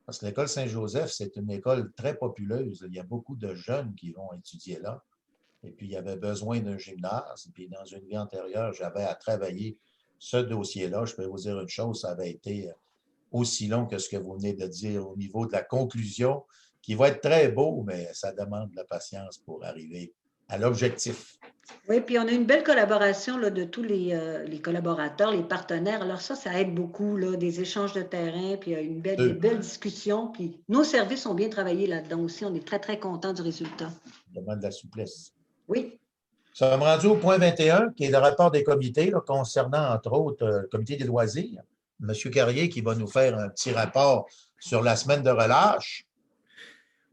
Parce que l'école Saint-Joseph, c'est une école très populeuse. Il y a beaucoup de jeunes qui vont étudier là. Et puis, il y avait besoin d'un gymnase. Puis, dans une vie antérieure, j'avais à travailler ce dossier-là, je peux vous dire une chose, ça avait été aussi long que ce que vous venez de dire au niveau de la conclusion, qui va être très beau, mais ça demande de la patience pour arriver à l'objectif. Oui, puis on a une belle collaboration là, de tous les collaborateurs, les partenaires. Alors ça aide beaucoup, là, des échanges de terrain, puis des belles discussions. Puis nos services ont bien travaillé là-dedans aussi. On est très, très contents du résultat. Ça demande de la souplesse. Oui. Ça va me rendu au point 21, qui est le rapport des comités là, concernant, entre autres, le comité des loisirs. M. Carrier qui va nous faire un petit rapport sur la semaine de relâche.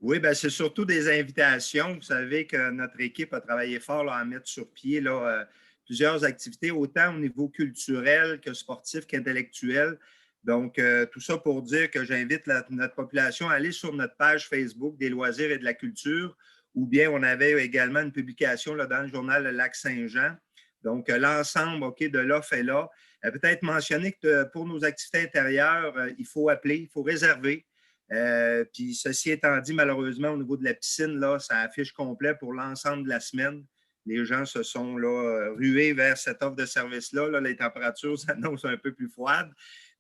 Oui, bien, c'est surtout des invitations. Vous savez que notre équipe a travaillé fort là, à mettre sur pied là, plusieurs activités, autant au niveau culturel que sportif qu'intellectuel. Donc, tout ça pour dire que j'invite notre population à aller sur notre page Facebook des loisirs et de la culture, ou bien on avait également une publication là, dans le journal Le Lac-Saint-Jean. Donc, l'ensemble de l'offre est là. Peut-être mentionner que pour nos activités intérieures, il faut appeler, il faut réserver. Puis ceci étant dit, malheureusement, au niveau de la piscine, là, ça affiche complet pour l'ensemble de la semaine. Les gens se sont là, rués vers cette offre de service-là. Là, les températures s'annoncent un peu plus froides,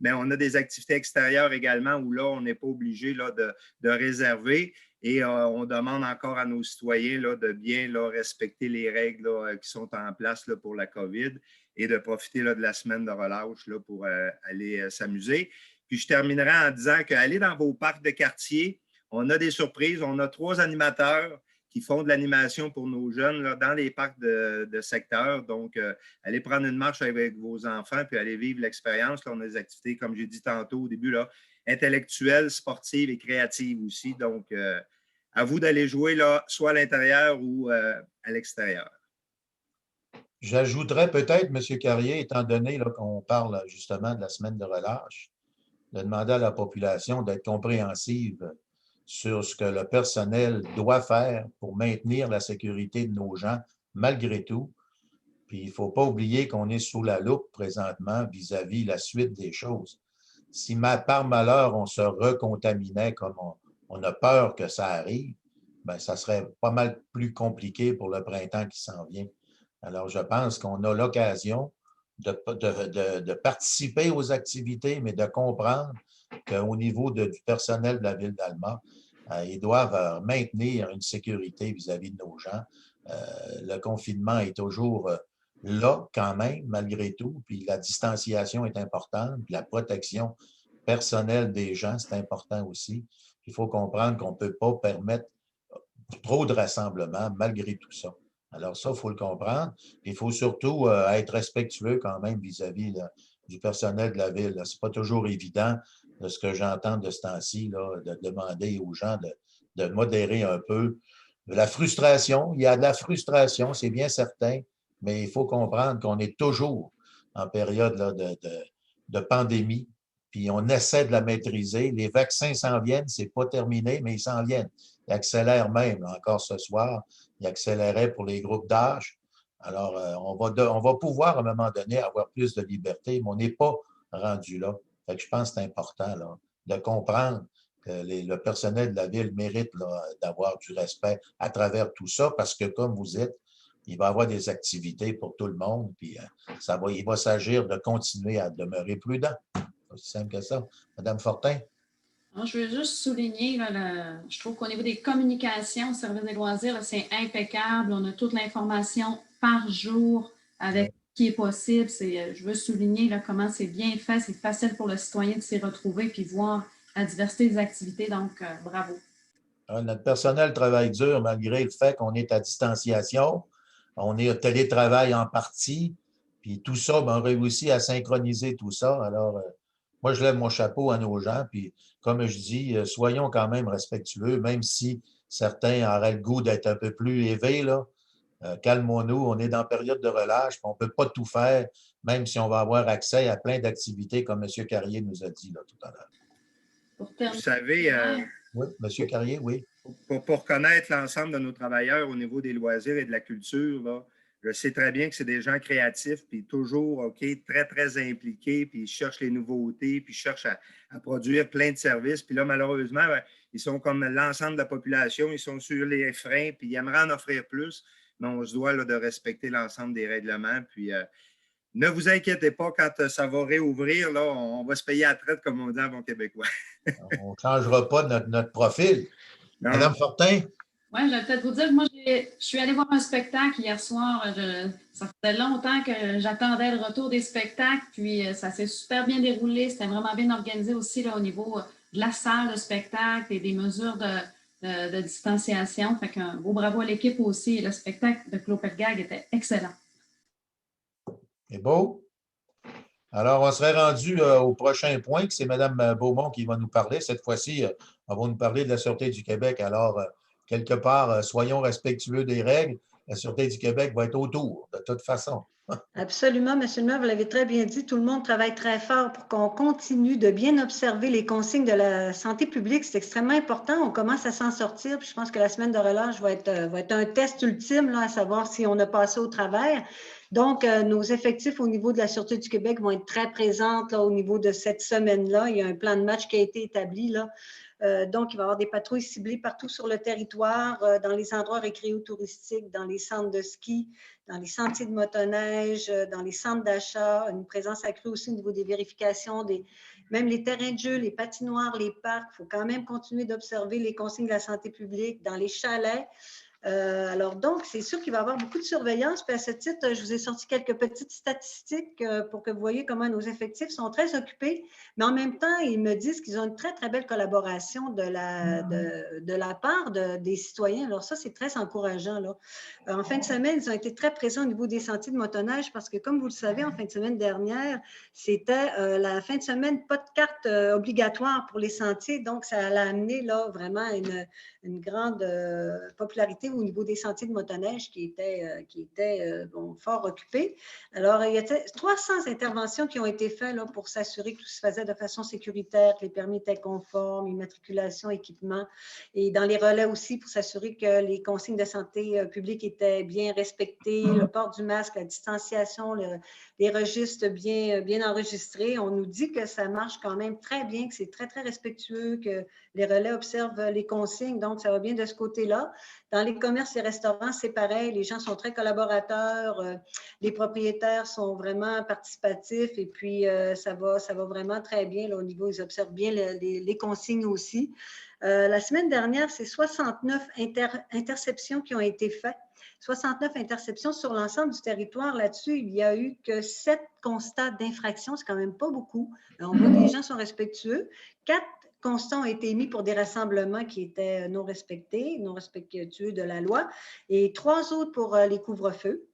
mais on a des activités extérieures également où là, on n'est pas obligé là, de réserver. Et on demande encore à nos citoyens là, de bien là, respecter les règles là, qui sont en place là, pour la COVID et de profiter là, de la semaine de relâche là, pour aller s'amuser. Puis je terminerai en disant qu'aller dans vos parcs de quartier, on a des surprises. On a 3 animateurs qui font de l'animation pour nos jeunes là, dans les parcs de secteur. Donc, allez prendre une marche avec vos enfants puis allez vivre l'expérience. Là, on a des activités, comme j'ai dit tantôt au début, là, intellectuelles, sportives et créatives aussi. Donc, à vous d'aller jouer là, soit à l'intérieur ou à l'extérieur. J'ajouterais peut-être, M. Carrier, étant donné qu'on parle justement de la semaine de relâche, de demander à la population d'être compréhensive sur ce que le personnel doit faire pour maintenir la sécurité de nos gens malgré tout. Puis il ne faut pas oublier qu'on est sous la loupe présentement vis-à-vis la suite des choses. Si par malheur on se recontaminait comme on a peur que ça arrive, bien, ça serait pas mal plus compliqué pour le printemps qui s'en vient. Alors je pense qu'on a l'occasion de participer aux activités, mais de comprendre qu'au niveau du personnel de la ville d'Alma, ils doivent maintenir une sécurité vis-à-vis de nos gens. Le confinement est toujours là quand même, malgré tout, puis la distanciation est importante, puis la protection personnelle des gens, c'est important aussi. Il faut comprendre qu'on ne peut pas permettre trop de rassemblements malgré tout ça. Alors ça, il faut le comprendre. Il faut surtout être respectueux quand même vis-à-vis du personnel de la ville. Ce n'est pas toujours évident de ce que j'entends de ce temps-ci, de demander aux gens de modérer un peu la frustration. Il y a de la frustration, c'est bien certain, mais il faut comprendre qu'on est toujours en période là, de pandémie, puis on essaie de la maîtriser. Les vaccins s'en viennent, ce n'est pas terminé, mais ils s'en viennent. Ils accélèrent même, là, encore ce soir, ils accéléraient pour les groupes d'âge. Alors, on va pouvoir, à un moment donné, avoir plus de liberté, mais on n'est pas rendu là. Fait que je pense que c'est important là, de comprendre que le personnel de la ville mérite d'avoir du respect à travers tout ça, parce que, comme vous êtes, il va y avoir des activités pour tout le monde, puis il va s'agir de continuer à demeurer prudent. C'est aussi simple que ça. Madame Fortin? Alors, je veux juste souligner, là, je trouve qu'au niveau des communications au service des loisirs, c'est impeccable. On a toute l'information par jour avec ce qui est possible. Je veux souligner là, comment c'est bien fait. C'est facile pour le citoyen de s'y retrouver puis voir la diversité des activités. Donc, bravo. Notre personnel travaille dur malgré le fait qu'on est à distanciation. On est au télétravail en partie. Puis tout ça, ben, on réussit à synchroniser tout ça. Alors, moi, je lève mon chapeau à nos gens. Puis, comme je dis, soyons quand même respectueux, même si certains auraient le goût d'être un peu plus élevés, là. Calmons-nous, on est dans période de relâche, on ne peut pas tout faire, même si on va avoir accès à plein d'activités, comme M. Carrier nous a dit là, tout à l'heure. Vous savez, oui, M. Carrier, oui. Pour connaître l'ensemble de nos travailleurs au niveau des loisirs et de la culture, là, je sais très bien que c'est des gens créatifs, puis toujours très, très impliqués, puis ils cherchent les nouveautés, puis ils cherchent à produire plein de services. Puis là, malheureusement, ils sont comme l'ensemble de la population, ils sont sur les freins, puis ils aimeraient en offrir plus, mais on se doit là, de respecter l'ensemble des règlements. Puis Ne vous inquiétez pas, quand ça va réouvrir, là, on va se payer à la traite, comme on dit en bon québécois. On ne changera pas notre profil. Non. Madame Fortin? Oui, je vais peut-être vous dire que moi, je suis allée voir un spectacle hier soir. Ça faisait longtemps que j'attendais le retour des spectacles, puis ça s'est super bien déroulé. C'était vraiment bien organisé aussi là, au niveau de la salle de spectacle et des mesures de distanciation. Fait qu'un beau bravo à l'équipe aussi. Le spectacle de Claude Pelgag était excellent. C'est beau. Alors, on serait rendu au prochain point, que c'est Mme Beaumont qui va nous parler. Cette fois-ci, elle va nous parler de la Sûreté du Québec. Alors, quelque part, soyons respectueux des règles. La Sûreté du Québec va être autour, de toute façon. Absolument, M. le maire, vous l'avez très bien dit, tout le monde travaille très fort pour qu'on continue de bien observer les consignes de la santé publique. C'est extrêmement important. On commence à s'en sortir. Puis je pense que la semaine de relâche va être un test ultime là, à savoir si on a passé au travers. Donc, nos effectifs au niveau de la Sûreté du Québec vont être très présents là, au niveau de cette semaine-là. Il y a un plan de match qui a été établi là. Donc, il va y avoir des patrouilles ciblées partout sur le territoire, dans les endroits récréo-touristiques, dans les centres de ski, dans les sentiers de motoneige, dans les centres d'achat, une présence accrue aussi au niveau des vérifications, même les terrains de jeu, les patinoires, les parcs. Il faut quand même continuer d'observer les consignes de la santé publique dans les chalets. Alors donc, c'est sûr qu'il va y avoir beaucoup de surveillance. Puis à ce titre, je vous ai sorti quelques petites statistiques pour que vous voyez comment nos effectifs sont très occupés. Mais en même temps, ils me disent qu'ils ont une très, très belle collaboration de la part des citoyens. Alors ça, c'est très encourageant. Là. En fin de semaine, ils ont été très présents au niveau des sentiers de motoneige parce que, comme vous le savez, en fin de semaine dernière, c'était la fin de semaine, pas de carte obligatoire pour les sentiers. Donc, ça a amené là, vraiment une grande popularité au niveau des sentiers de motoneige qui étaient fort occupés. Alors, il y a 300 interventions qui ont été faites là, pour s'assurer que tout se faisait de façon sécuritaire, que les permis étaient conformes, immatriculation, équipement, et dans les relais aussi pour s'assurer que les consignes de santé publique étaient bien respectées, le port du masque, la distanciation, les registres bien enregistrés. On nous dit que ça marche quand même très bien, que c'est très, très respectueux, que les relais observent les consignes, donc ça va bien de ce côté-là. Dans les commerces et restaurants, c'est pareil, les gens sont très collaborateurs, les propriétaires sont vraiment participatifs et puis ça va vraiment très bien là, au niveau, ils observent bien les consignes aussi. La semaine dernière, c'est 69 interceptions qui ont été faites. 69 interceptions sur l'ensemble du territoire. Là-dessus, il n'y a eu que 7 constats d'infraction. C'est quand même pas beaucoup. On voit que les gens sont respectueux. 4 constats ont été émis pour des rassemblements qui étaient non respectueux de la loi et 3 autres pour les couvre-feux.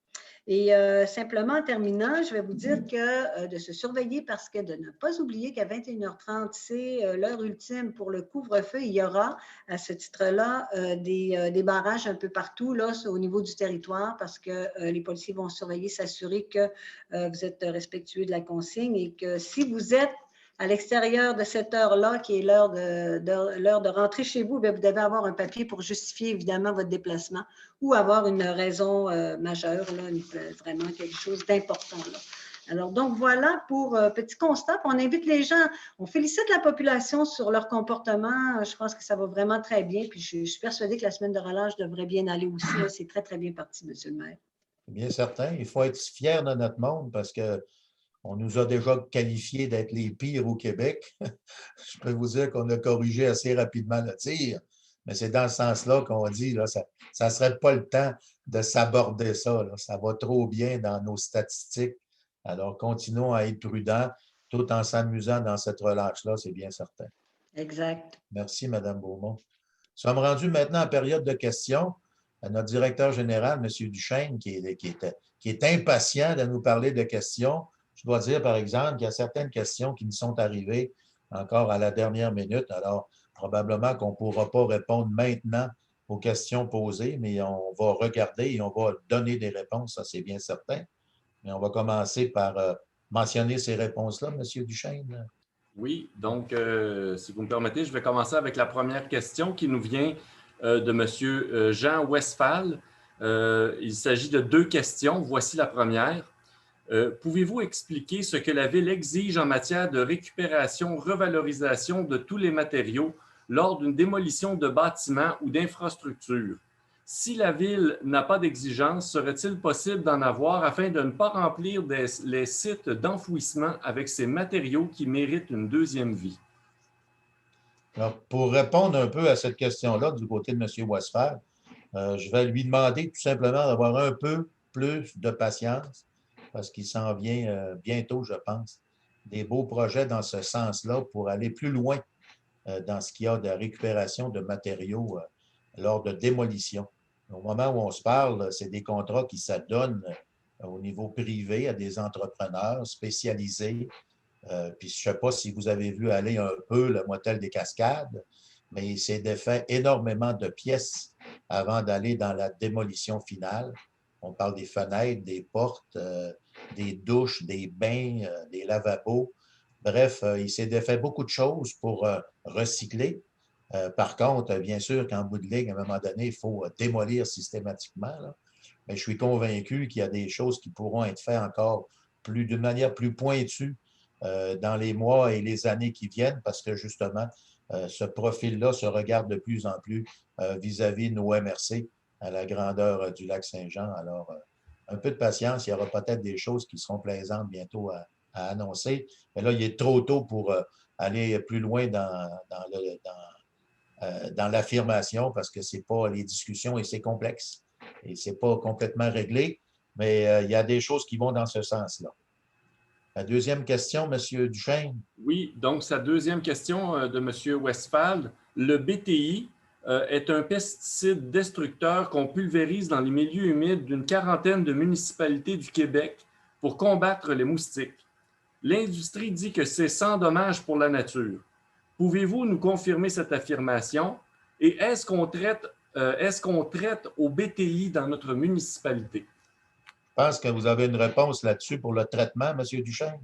Et simplement, en terminant, je vais vous dire que de se surveiller parce que de ne pas oublier qu'à 21h30, c'est l'heure ultime pour le couvre-feu. Il y aura à ce titre-là des barrages un peu partout là, au niveau du territoire parce que les policiers vont surveiller, s'assurer que vous êtes respectueux de la consigne et que si vous êtes à l'extérieur de cette heure-là, qui est l'heure de rentrer chez vous, bien, vous devez avoir un papier pour justifier évidemment votre déplacement ou avoir une raison majeure, là, vraiment quelque chose d'important. Là. Alors, donc voilà pour petit constat. On invite les gens, on félicite la population sur leur comportement. Je pense que ça va vraiment très bien. Puis je suis persuadée que la semaine de relâche devrait bien aller aussi. C'est très, très bien parti, M. le maire. Bien certain. Il faut être fier de notre monde parce que on nous a déjà qualifiés d'être les pires au Québec. Je peux vous dire qu'on a corrigé assez rapidement le tir, mais c'est dans ce sens-là qu'on dit là, ça ne serait pas le temps de s'aborder ça. Là. Ça va trop bien dans nos statistiques. Alors, continuons à être prudents tout en s'amusant dans cette relâche-là, c'est bien certain. Exact. Merci, Mme Beaumont. Nous sommes rendus maintenant en période de questions. À notre directeur général, M. Duchesne, qui est impatient de nous parler de questions. Je dois dire, par exemple, qu'il y a certaines questions qui nous sont arrivées encore à la dernière minute. Alors, probablement qu'on ne pourra pas répondre maintenant aux questions posées, mais on va regarder et on va donner des réponses, ça c'est bien certain. Mais on va commencer par mentionner ces réponses-là, M. Duchesne. Oui, donc, si vous me permettez, je vais commencer avec la première question qui nous vient de M. Jean Westphal. Il s'agit de 2 questions. Voici la première. Pouvez-vous expliquer ce que la Ville exige en matière de récupération, revalorisation de tous les matériaux lors d'une démolition de bâtiments ou d'infrastructures? Si la Ville n'a pas d'exigence, serait-il possible d'en avoir afin de ne pas remplir les sites d'enfouissement avec ces matériaux qui méritent une deuxième vie? Alors, pour répondre un peu à cette question-là du côté de M. Westphal, je vais lui demander tout simplement d'avoir un peu plus de patience parce qu'il s'en vient bientôt, je pense, des beaux projets dans ce sens-là pour aller plus loin dans ce qu'il y a de récupération de matériaux lors de démolition. Au moment où on se parle, c'est des contrats qui s'adonnent au niveau privé à des entrepreneurs spécialisés. Puis je ne sais pas si vous avez vu aller un peu le motel des Cascades, mais c'est défait énormément de pièces avant d'aller dans la démolition finale. On parle des fenêtres, des portes, des douches, des bains, des lavabos. Bref, il s'est défait beaucoup de choses pour recycler. Par contre, bien sûr qu'en bout de ligne, à un moment donné, il faut démolir systématiquement, là. Mais je suis convaincu qu'il y a des choses qui pourront être faites encore d'une manière plus pointue dans les mois et les années qui viennent parce que justement, ce profil-là se regarde de plus en plus vis-à-vis de nos MRC à la grandeur du lac Saint-Jean. Alors, un peu de patience, il y aura peut-être des choses qui seront plaisantes bientôt à annoncer. Mais là, il est trop tôt pour aller plus loin dans l'affirmation parce que c'est pas les discussions et c'est complexe et c'est pas complètement réglé, mais il y a des choses qui vont dans ce sens-là. La deuxième question, M. Duchesne. Oui, donc sa deuxième question de M. Westphal. Le BTI est un pesticide destructeur qu'on pulvérise dans les milieux humides d'une quarantaine de municipalités du Québec pour combattre les moustiques. L'industrie dit que c'est sans dommage pour la nature. Pouvez-vous nous confirmer cette affirmation? Et est-ce qu'on traite au BTI dans notre municipalité? Je pense que vous avez une réponse là-dessus pour le traitement, M. Duchesne.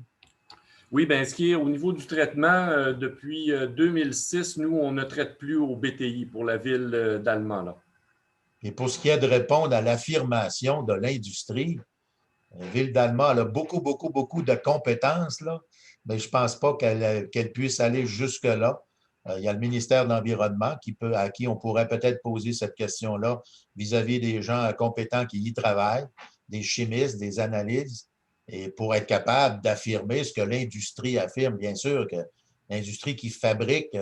Oui, bien, ce qui est au niveau du traitement, depuis 2006, nous, on ne traite plus au BTI pour la ville d'Allemand. Et pour ce qui est de répondre à l'affirmation de l'industrie, la ville d'Allemand a beaucoup, beaucoup, beaucoup de compétences, là, mais je ne pense pas qu'elle puisse aller jusque-là. Il y a le ministère de l'Environnement à qui on pourrait peut-être poser cette question-là vis-à-vis des gens compétents qui y travaillent, des chimistes, des analystes, et pour être capable d'affirmer ce que l'industrie affirme. Bien sûr que l'industrie qui fabrique,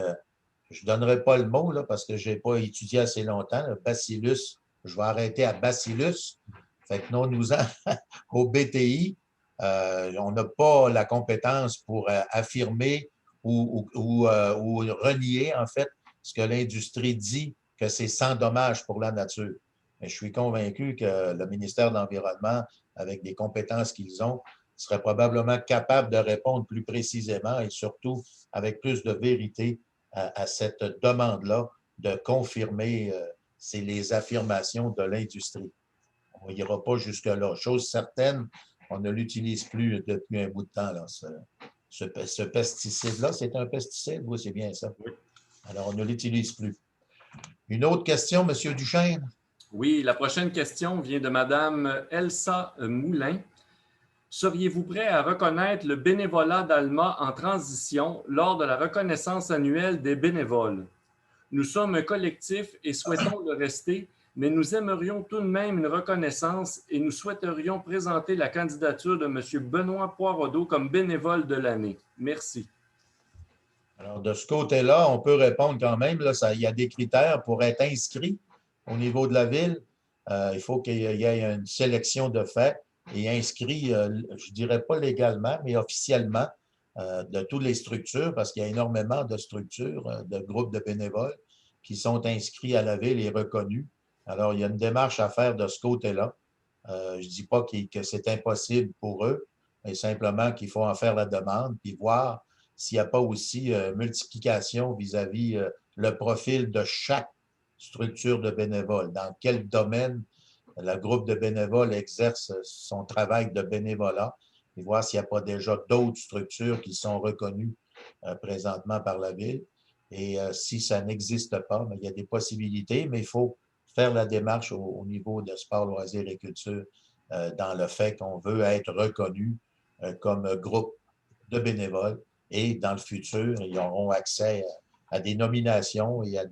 je ne donnerai pas le mot là, parce que je n'ai pas étudié assez longtemps, le bacillus, je vais arrêter à bacillus. Fait que non, nous, au BTI, on n'a pas la compétence pour affirmer ou renier, en fait, ce que l'industrie dit que c'est sans dommage pour la nature. Mais je suis convaincu que le ministère de l'Environnement, avec les compétences qu'ils ont, serait probablement capable de répondre plus précisément et surtout avec plus de vérité à cette demande-là de confirmer les affirmations de l'industrie. On n'ira pas jusque-là. Chose certaine, on ne l'utilise plus depuis un bout de temps, là, ce pesticide-là. C'est un pesticide? Oui, c'est bien ça. Oui. Alors, on ne l'utilise plus. Une autre question, M. Duchesne? Oui, la prochaine question vient de Mme Elsa Moulin. Seriez-vous prêt à reconnaître le bénévolat d'Alma en transition lors de la reconnaissance annuelle des bénévoles? Nous sommes un collectif et souhaitons le rester, mais nous aimerions tout de même une reconnaissance et nous souhaiterions présenter la candidature de M. Benoît Poireaudeau comme bénévole de l'année. Merci. Alors, de ce côté-là, on peut répondre quand même. Là, il y a des critères pour être inscrit au niveau de la ville. Il faut qu'il y ait une sélection de faits et inscrit, je ne dirais pas légalement, mais officiellement, de toutes les structures, parce qu'il y a énormément de structures, de groupes de bénévoles qui sont inscrits à la ville et reconnus. Alors, il y a une démarche à faire de ce côté-là. Je ne dis pas que c'est impossible pour eux, mais simplement qu'il faut en faire la demande puis voir s'il n'y a pas aussi multiplication vis-à-vis le profil de chaque structure de bénévoles. Dans quel domaine le groupe de bénévoles exerce son travail de bénévolat et voir s'il n'y a pas déjà d'autres structures qui sont reconnues présentement par la ville. Et si ça n'existe pas, il y a des possibilités, mais il faut faire la démarche au niveau de sport, loisirs et culture dans le fait qu'on veut être reconnu comme groupe de bénévoles et dans le futur, ils auront accès à des nominations et à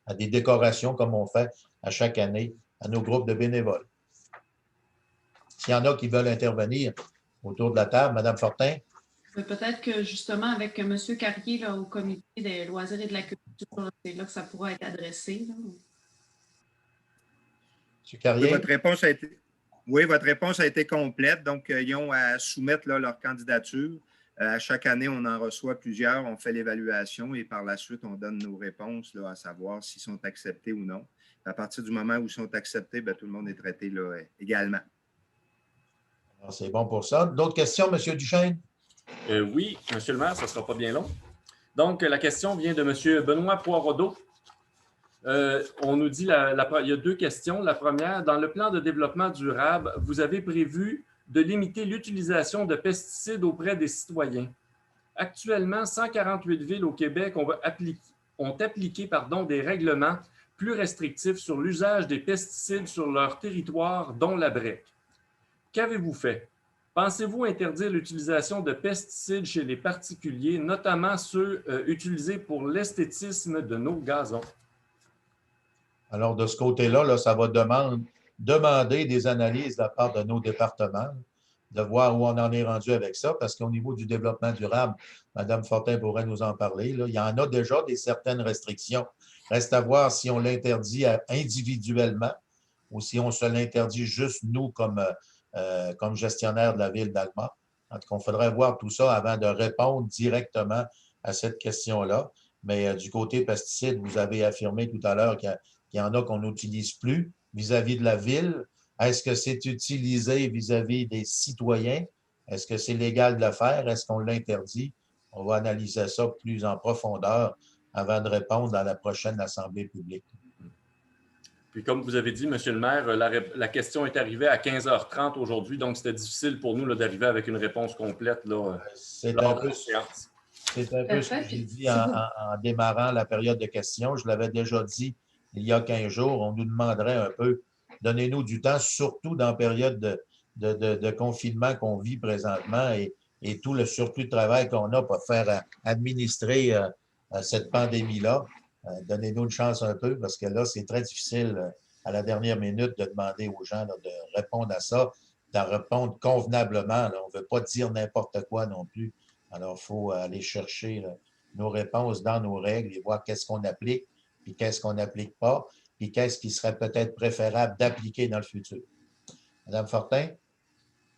à des décorations comme on fait à chaque année à nos groupes de bénévoles. S'il y en a qui veulent intervenir autour de la table, Mme Fortin. Peut-être que justement avec M. Carrier là, au comité des loisirs et de la culture, c'est là que ça pourra être adressé. Là. M. Carrier. Oui, votre réponse a été complète. Donc, ils ont à soumettre là, leur candidature. À chaque année, on en reçoit plusieurs, on fait l'évaluation et par la suite, on donne nos réponses là, à savoir s'ils sont acceptés ou non. À partir du moment où ils sont acceptés, bien, tout le monde est traité là, également. C'est bon pour ça. D'autres questions, M. Duchesne? Oui, M. le maire, ça ne sera pas bien long. Donc, la question vient de M. Benoît Poirodeau. On nous dit, il y a 2 questions. La première, dans le plan de développement durable, vous avez prévu de limiter l'utilisation de pesticides auprès des citoyens. Actuellement, 148 villes au Québec ont appliqué des règlements plus restrictifs sur l'usage des pesticides sur leur territoire, dont la BREC. Qu'avez-vous fait? Pensez-vous interdire l'utilisation de pesticides chez les particuliers, notamment ceux utilisés pour l'esthétisme de nos gazons? Alors, de ce côté-là, là, ça va demander des analyses de la part de nos départements, de voir où on en est rendu avec ça, parce qu'au niveau du développement durable, Mme Fortin pourrait nous en parler, là, il y en a déjà certaines restrictions. Reste à voir si on l'interdit individuellement ou si on se l'interdit juste nous comme gestionnaire de la ville d'Alma. En tout cas, il faudrait voir tout ça avant de répondre directement à cette question-là. Mais du côté pesticides, vous avez affirmé tout à l'heure qu'il y en a qu'on n'utilise plus vis-à-vis de la ville. Est-ce que c'est utilisé vis-à-vis des citoyens? Est-ce que c'est légal de le faire? Est-ce qu'on l'interdit? On va analyser ça plus en profondeur avant de répondre à la prochaine Assemblée publique. Puis comme vous avez dit, M. le maire, la question est arrivée à 15h30 aujourd'hui, donc c'était difficile pour nous d'arriver avec une réponse complète. C'est un peu ce que j'ai dit en démarrant la période de questions. Je l'avais déjà dit il y a 15 jours. On nous demanderait un peu, donnez-nous du temps, surtout dans la période de confinement qu'on vit présentement et tout le surplus de travail qu'on a pour faire administrer cette pandémie-là. Donnez-nous une chance un peu parce que là, c'est très difficile à la dernière minute de demander aux gens là, de répondre à ça, de répondre convenablement. Là. On ne veut pas dire n'importe quoi non plus. Alors, il faut aller chercher là, nos réponses dans nos règles et voir qu'est-ce qu'on applique, puis qu'est-ce qu'on n'applique pas, puis qu'est-ce qui serait peut-être préférable d'appliquer dans le futur. Madame Fortin?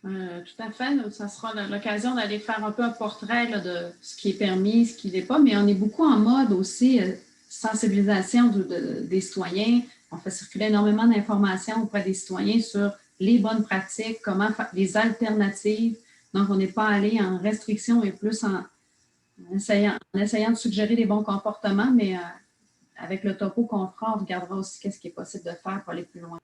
Tout à fait. Ça sera l'occasion d'aller faire un peu un portrait là, de ce qui est permis, ce qui n'est pas, mais on est beaucoup en mode aussi sensibilisation des citoyens. On fait circuler énormément d'informations auprès des citoyens sur les bonnes pratiques, comment faire les alternatives. Donc, on n'est pas allé en restriction et plus en essayant de suggérer des bons comportements, mais avec le topo qu'on fera, on regardera aussi qu'est-ce qui est possible de faire pour aller plus loin.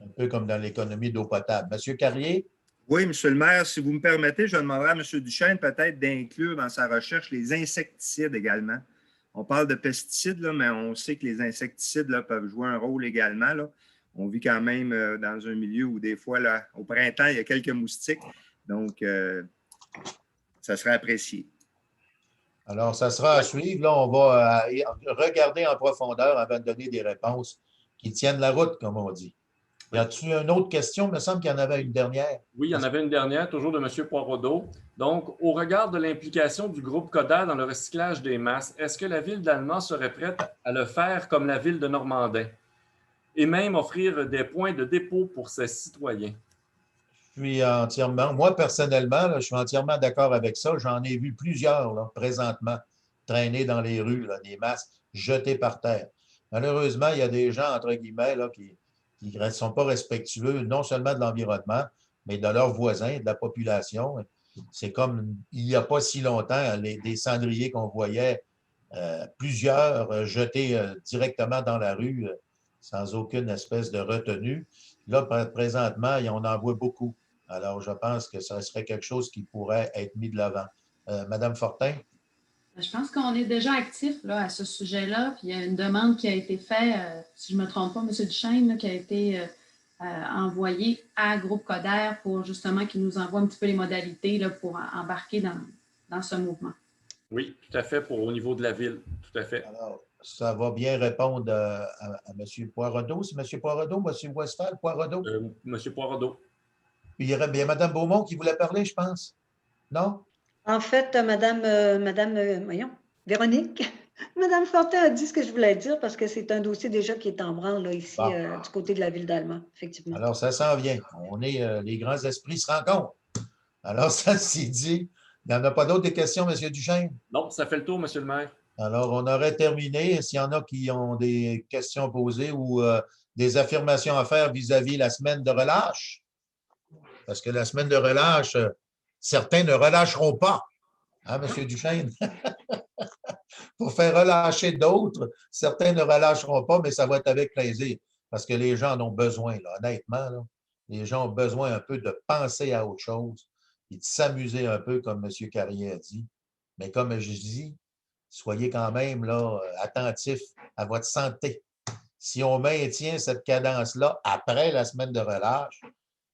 Un peu comme dans l'économie d'eau potable. Monsieur Carrier? Oui, M. le maire, si vous me permettez, je demanderai à M. Duchesne peut-être d'inclure dans sa recherche les insecticides également. On parle de pesticides, là, mais on sait que les insecticides là, peuvent jouer un rôle également. Là. On vit quand même dans un milieu où des fois, là, au printemps, il y a quelques moustiques. Donc, ça serait apprécié. Alors, ça sera à suivre. Là, on va regarder en profondeur avant de donner des réponses qui tiennent la route, comme on dit. Y a-t-il une autre question? Il me semble qu'il y en avait une dernière. Oui, il y en avait une dernière, toujours de M. Poirodeau. Donc, au regard de l'implication du groupe Coderre dans le recyclage des masses, est-ce que la ville d'Alma serait prête à le faire comme la ville de Normandin et même offrir des points de dépôt pour ses citoyens? Moi, personnellement, là, je suis entièrement d'accord avec ça. J'en ai vu plusieurs là, présentement traîner dans les rues, là, des masques jetés par terre. Malheureusement, il y a des gens, entre guillemets, là, qui ne sont pas respectueux non seulement de l'environnement, mais de leurs voisins, de la population. C'est comme il n'y a pas si longtemps, des cendriers qu'on voyait, plusieurs jetés directement dans la rue sans aucune espèce de retenue. Là, présentement, on en voit beaucoup. Alors, je pense que ce serait quelque chose qui pourrait être mis de l'avant. Madame Fortin? Je pense qu'on est déjà actif là, à ce sujet-là. Puis il y a une demande qui a été faite, si je ne me trompe pas, M. Duchesne, là, qui a été envoyée à Groupe Coderre pour justement qu'il nous envoie un petit peu les modalités là, pour embarquer dans ce mouvement. Oui, tout à fait, au niveau de la ville. Tout à fait. Alors, ça va bien répondre à M. Poiredeau. C'est M. Poiredeau, M. Westphal, Poiredeau? M. Poiredeau. Puis il y aurait bien Mme Beaumont qui voulait parler, je pense. Non? En fait, voyons, Véronique, Mme Fortin a dit ce que je voulais dire parce que c'est un dossier déjà qui est en branle là, ici, Bon. du côté de la ville d'Allemand, effectivement. Alors, ça s'en vient. Les grands esprits se rencontrent. Alors, ça s'est dit. Il n'y en a pas d'autres questions, M. Duchesne? Non, ça fait le tour, M. le maire. Alors, on aurait terminé. S'il y en a qui ont des questions posées ou des affirmations à faire vis-à-vis la semaine de relâche, parce que la semaine de relâche, certains ne relâcheront pas. Hein, M. Duchesne? Pour faire relâcher d'autres, certains ne relâcheront pas, mais ça va être avec plaisir, parce que les gens en ont besoin, là, honnêtement. Là. Les gens ont besoin un peu de penser à autre chose et de s'amuser un peu, comme M. Carrier a dit. Mais comme je dis, soyez quand même là, attentifs à votre santé. Si on maintient cette cadence-là après la semaine de relâche,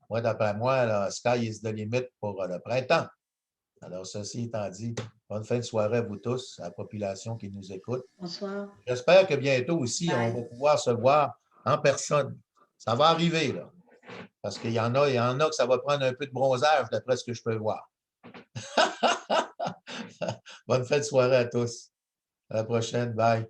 moi, d'après moi, là, sky is the limit pour le printemps. Alors, ceci étant dit, bonne fin de soirée à vous tous, à la population qui nous écoute. Bonsoir. J'espère que bientôt aussi, Bye. on va pouvoir se voir en personne. Ça va arriver, là. Parce qu'il y en a que ça va prendre un peu de bronzage, d'après ce que je peux voir. Bonne fin de soirée à tous. À la prochaine. Bye.